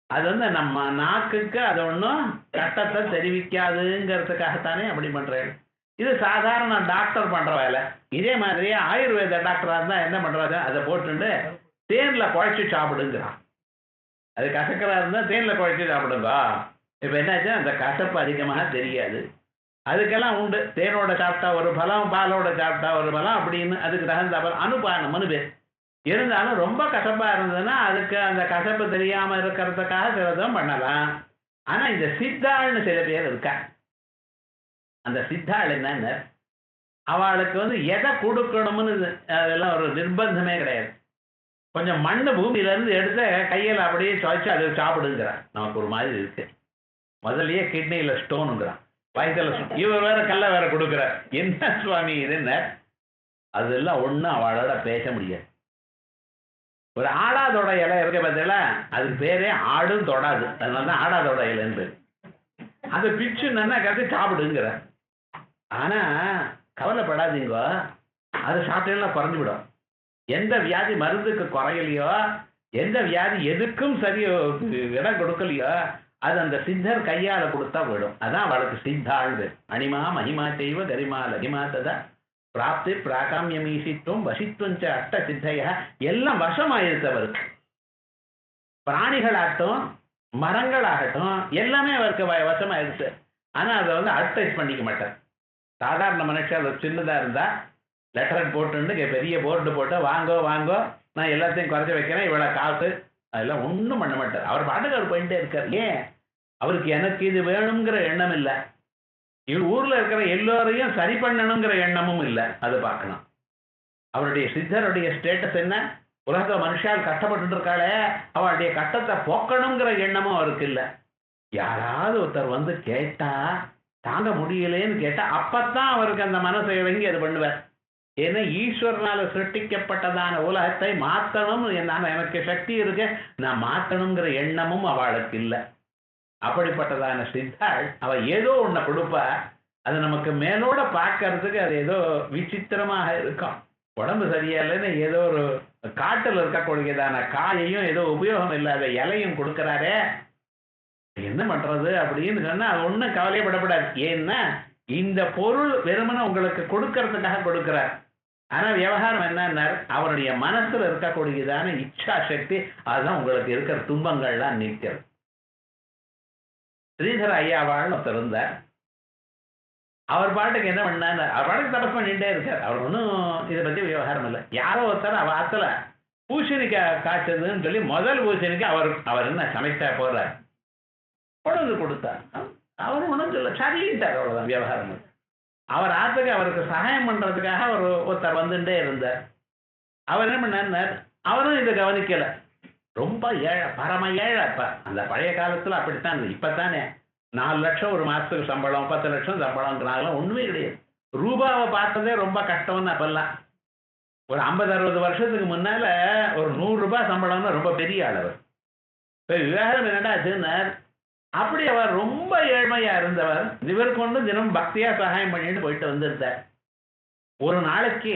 அது நம்ம நாக்குக்கு அது ஒன்றும் கஷ்டத்தை தெரிவிக்காதுங்கிறதுக்காகத்தானே அப்படி பண்ணுறேன். இது சாதாரண டாக்டர் பண்ணுற வேலை. இதே மாதிரியே ஆயுர்வேத டாக்டராக இருந்தால் என்ன பண்ணுறாங்க, அதை போட்டுட்டு தேனில் குழைச்சி சாப்பிடுங்கிறான். அது கசக்கராக இருந்தால் தேனில் குழைச்சி சாப்பிடுங்க. இப்போ என்னாச்சு, அந்த கசப்பு அதிகமாக தெரியாது. அதுக்கெல்லாம் உண்டு, தேனோட சாப்பிட்டா ஒரு பலம், பாலோட சாப்பிட்டா ஒரு பலம் அப்படின்னு அதுக்கு தகுந்த பலம் அனுபானம்னு பேர். இருந்தாலும் ரொம்ப கசப்பாக இருந்ததுன்னா அதுக்கு அந்த கசப்பு தெரியாமல் இருக்கிறதுக்காக சிலதும் பண்ணலாம். ஆனால் இந்த சித்தாள்னு சில பேர் இருக்கா. அந்த சித்தாள் என்னன்னு அவளுக்கு எதை கொடுக்கணும்னு அதெல்லாம் ஒரு நிர்பந்தமே கிடையாது. கொஞ்சம் மண்ணு பூமியிலேருந்து எடுத்து கையில் அப்படியே சுவைச்சு அதை சாப்பிடுங்கிறான். நமக்கு ஒரு மாதிரி இருக்கு. முதல்லயே கிட்னியில் ஸ்டோனுங்கிறான், வயிற்றுல இவர் வேற கல்லை வேற கொடுக்குறார். என்ன சுவாமி இதுன்னு அதெல்லாம் ஒன்றும் அவளோட பேச முடியாது. ஒரு ஆடாதோட இலை இருக்க பார்த்தீங்களா, அதுக்கு பேரே ஆடும் தொடாது, அதனால தான் ஆடாதோட இலைன்னு பேர். அதை பிச்சு நல்லா கருத்து சாப்பிடுங்கிற. ஆனால் கவலைப்படாதீங்க, அதை சாப்பிட்டேன்னா குறைஞ்சி விடும். எந்த வியாதி மருந்துக்கு குறையலையோ, எந்த வியாதி எதுக்கும் சரியோ இடம் கொடுக்கலையோ, அது அந்த சித்தர் கையால் கொடுத்தா விடும். அதான் அவளுக்கு சித்தாள். அனிமா மகிமா செய்வ கரிமா லகிமா ததா பிராப்தி பிராகாமியமீசித்துவம் வசித்துவஞ்ச அஷ்ட சித்தைய எல்லாம் வசமாயிருத்தவருக்கு. பிராணிகளாகட்டும் மரங்களாகட்டும் எல்லாமே அவருக்கு வசமாயிருச்சு. ஆனால் அதை அட்வைஸ் பண்ணிக்க மாட்டார். சாதாரண மனுஷன் சின்னதாக இருந்தால் லெட்டர் போட்டுன்னு பெரிய போர்டு போட்டு வாங்கோ வாங்கோ நான் எல்லாத்தையும் குறைச்சி வைக்கிறேன் இவ்வளோ காசு அதெல்லாம் ஒன்றும் பண்ண மாட்டார். அவர் பாட்டுக்கு அவர் போயிட்டே இருக்கார். ஏன், அவருக்கு எனக்கு இது வேணுங்கிற எண்ணம் இல்லை, இவர் ஊரில் இருக்கிற எல்லோரையும் சரி பண்ணணுங்கிற எண்ணமும் இல்லை. அது பார்க்கணும். அவருடைய சித்தருடைய ஸ்டேட்டஸ் என்ன, உலக மனுஷால் கஷ்டப்பட்டு இருக்காளே அவருடைய கஷ்டத்தை போக்கணுங்கிற எண்ணமும் அவருக்கு இல்லை. யாராவது ஒருத்தர் கேட்டா தாங்க முடியலேன்னு கேட்டா அப்பத்தான் அவருக்கு அந்த மனசை இறங்கி அது பண்ணுவார். ஏன்னா ஈஸ்வரனால சிருஷ்டிக்கப்பட்டதான உலகத்தை மாற்றணும், எனக்கு சக்தி இருக்கு, நான் மாற்றணுங்கிற எண்ணமும் அவளுக்கு இல்லை. அப்படிப்பட்டதான சித்தாள் அவ ஏதோ ஒன்றை கொடுப்பா. அது நமக்கு மேலோட பார்க்கறதுக்கு அது ஏதோ விசித்திரமாக இருக்கும். உடம்பு சரியில்லைன்னு ஏதோ ஒரு காட்டில் இருக்கக்கூடியதான காயையும் ஏதோ உபயோகம் இல்லாத இலையும் கொடுக்குறாரே, என்ன பண்றது அப்படின்னு சொன்னா அது ஒன்றும் கவலைப்படப்படாது. ஏன்னா இந்த பொருள் வெறுமனை உங்களுக்கு கொடுக்கறதுக்காக கொடுக்கிறார். ஆனா விவகாரம் என்னன்னா அவருடைய மனசுல இருக்கக்கூடியதான இச்சா சக்தி அதுதான் உங்களுக்கு இருக்கிற துன்பங்கள்லாம் நிற்கிறது. ஸ்ரீதர ஐயாவாள்னு ஒருத்தர் இருந்தார். அவர் பாட்டுக்கு என்ன பண்ணார், அவர் பாட்டுக்கு தபஸ் பண்ணிட்டே இருக்கார். அவர் ஒன்றும் இதை பத்தி விவகாரம் இல்லை. யாரோ ஒருத்தர் அவர் ஆத்துல பூசணிக்காய் காய்ச்சதுன்னு சொல்லி முதல் பூசணிக்கு அவர் என்ன சமைச்சா போறார், கொண்டு கொடுத்தார். அவர் ஒன்றும் சொல்ல சரிட்டார், அவ்வளவுதான் விவகாரம். அவர் ஆத்துக்கு அவருக்கு சகாயம் பண்றதுக்காக ஒருத்தர் வந்துட்டே இருந்தார். அவர் என்ன பண்ணார், அவரும் இதை கவனிக்கல. ரொம்ப ஏழை, பரம ஏழை. அப்ப அந்த பழைய காலத்துல அப்படித்தான். இப்பத்தானே 4 லட்சம் ஒரு மாசத்துக்கு சம்பளம், 10 லட்சம் சம்பளம்ங்கிறாங்களாம், ஒண்ணுமே கிடையாது. ரூபாவை பார்த்ததே ரொம்ப கஷ்டம்னு அப்பெல்லாம். ஒரு 50-60 வருஷத்துக்கு முன்னால ஒரு 100 ரூபாய் சம்பளம்னா ரொம்ப பெரிய அளவு. இப்போ விவகாரம் என்னடா, அப்படி அவர் ரொம்ப ஏழ்மையா இருந்தவர். இவருக்கு ஒன்று தினம் பக்தியா சகாயம் பண்ணிட்டு போயிட்டு வந்திருந்தார். ஒரு நாளைக்கு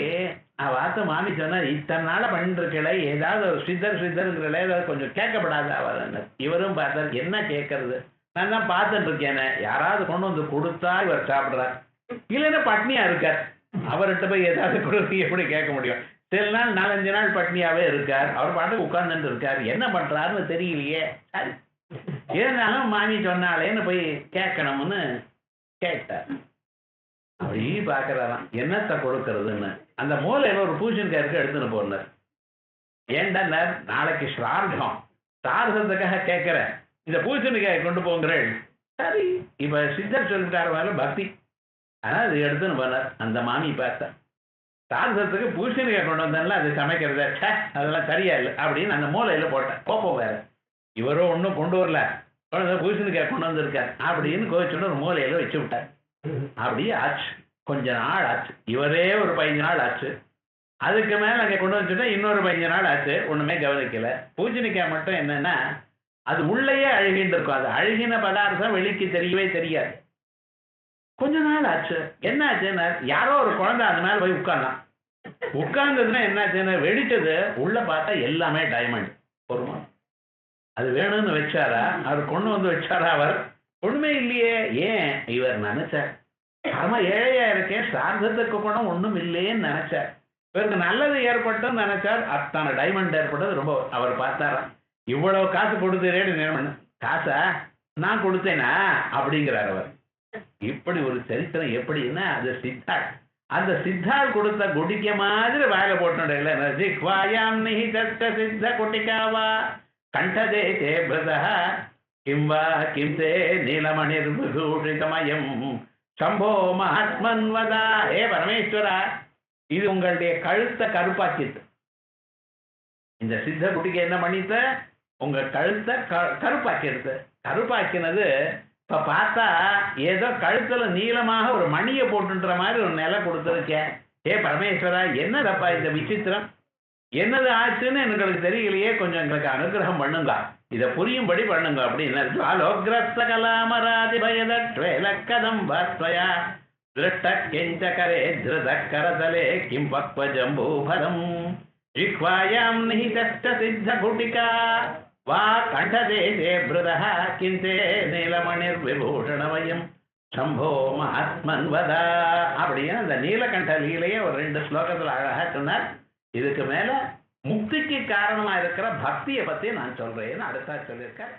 வார்த்தை மாமி சொன்னார், இத்தனை நாளை பண்ணிட்டு இருக்கல, ஏதாவது ஒரு சித்தருங்கிறல ஏதாவது கொஞ்சம் கேட்கப்படாத அவர். இவரும் பார்த்தார், என்ன கேட்கறது, நான் தான் பார்த்துட்டு இருக்கேனே, யாராவது கொண்டு வந்து கொடுத்தா இவர் சாப்பிட்றார், இல்லைன்னா பட்னியா இருக்கார், அவர்கிட்ட போய் ஏதாவது கொடுத்து எப்படி கேட்க முடியும். சில நாள் 4-5 நாள் பட்னியாவே இருக்கார். அவர் பாட்டுக்கு உட்கார்ந்துட்டு இருக்கார். என்ன பண்றாருன்னு தெரியலையே. சரி இருந்தாலும் மாமி சொன்னாலேன்னு போய் கேட்கணும்னு கேட்டார். அப்படி பார்க்கறாராம் என்னத்தை கொடுக்கறதுன்னு. அந்த மூலையில ஒரு பூசணிக்காய்க்கு எடுத்துன்னு போனார். ஏண்டா நாளைக்கு ஸ்ரார்த்தம், சார்த்தத்துக்காக கேட்கிறேன், இந்த பூசணிக்காயை கொண்டு போங்கிறேன். சரி இப்ப சித்தர் சொல்லிட்டாரு மேல பக்தி, ஆனால் அது எடுத்துன்னு போனார். அந்த மாமி பார்த்தேன் சார்த்தத்துக்கு பூசணிக்காய் கொண்டு வந்தால அது சமைக்கிறத அதெல்லாம் சரியா இல்லை அப்படின்னு அந்த மூலையில போட்டேன். கோப்பம் வேற, இவரோ ஒன்றும் கொண்டு வரல, பூசணிக்காய் கொண்டு வந்திருக்கார் அப்படின்னு கோவிச்சுட்டு ஒரு மூலையில வச்சு விட்டார். அப்படியே ஆச்சு, கொஞ்ச நாள் ஆச்சு. இவரே ஒரு 15 நாள் ஆச்சு. அதுக்கு மேல அங்கே கொண்டு வந்துட்டா இன்னொரு 15 நாள் ஆச்சு. ஒண்ணுமே கவனிக்கல. பூசணிக்காய் மட்டும் என்னன்னா அது உள்ளேயே அழுகின்னு இருக்கும். அது அழுகின பதார்த்தம் வெளிக்கு தெரியவே தெரியாது. கொஞ்ச நாள் ஆச்சு. என்ன ஆச்சுன்னா யாரோ ஒரு குழந்தை அது மேல போய் உட்கார்ந்ததுன்னா என்ன ஆச்சுன்னா வெடிச்சது. உள்ள பார்த்தா எல்லாமே டைமண்ட். பொறுமா அது வேணும்னு வச்சாரா, அவர் கொண்டு வந்து வச்சாரா, அவர் ஒண்ணுமே இல்லையே. ஏன் இவர் நினைச்சார் ஆமா ஏழையா இருக்கேன், சார்ந்தத்துக்கு கூட ஒண்ணும் இல்லையேன்னு நினைச்சார். இவருக்கு நல்லது ஏற்பட்டுன்னு நினைச்சார். அத்தனை டைமண்ட் ஏற்பட்டது. ரொம்ப அவர் பார்த்தாராம், இவ்வளவு காசு கொடுத்துறேன்னு. காசா நான் கொடுத்தேனா அப்படிங்கிறார் அவர். இப்படி ஒரு சரித்திரம். எப்படின்னா அது சித்தாள். அந்த சித்தாள் கொடுத்த குடிக்க மாதிரி வாயில போட்டு சித்த குட்டிக்காவா கண்டதே தே பிரதா கிம்பா கிம்தே நீலமணிர் விபூஷிதமயம் சம்போ மகாத்மன் வதா. ஏ பரமேஸ்வரா, இது உங்களுடைய கழுத்தை கருப்பாக்கிட்டு. இந்த சித்த குட்டிக்கு என்ன பண்ணித்த, உங்க கழுத்தை கருப்பாக்கிடுது. கருப்பாக்கினது இப்ப பார்த்தா ஏதோ கழுத்துல நீளமாக ஒரு மணியை போட்டுன்ற மாதிரி ஒரு நிலை கொடுத்துருக்கேன். ஏ பரமேஸ்வரா, என்னதப்பா இந்த விசித்திரம், என்னது ஆச்சுன்னு எங்களுக்கு தெரியலையே, கொஞ்சம் எங்களுக்கு அனுகிரகம் பண்ணுங்க, இதை புரியும்படி பண்ணுங்க அப்படின்னு. ஜுவாலோக்ரஸ்த கலாமராதி பயதம் பாஸ்வயா திருஷ்ட கெஞ்சகரே திருத கரதலே கிம் பக்வ ஜம்பூபலம் ஜிஹ்வாயாம் நிஹிதஸ்த சித்த குட்டிகா வா கண்டதே தே பிரதஹ கிந்தே நீலமணிர் விபூஷணமயம் சம்போ மகாத்மன் வதா அப்படின்னு அந்த நீலகண்ட லீலையை ஒரு 2 ஸ்லோகத்தில் அழகா சொன்னார். இதுக்கு மேல முக்திக்கு காரணமா இருக்கிற பக்தியை பத்தி நான் சொல்றேன்னு அடுத்தா சொல்லியிருக்கேன்.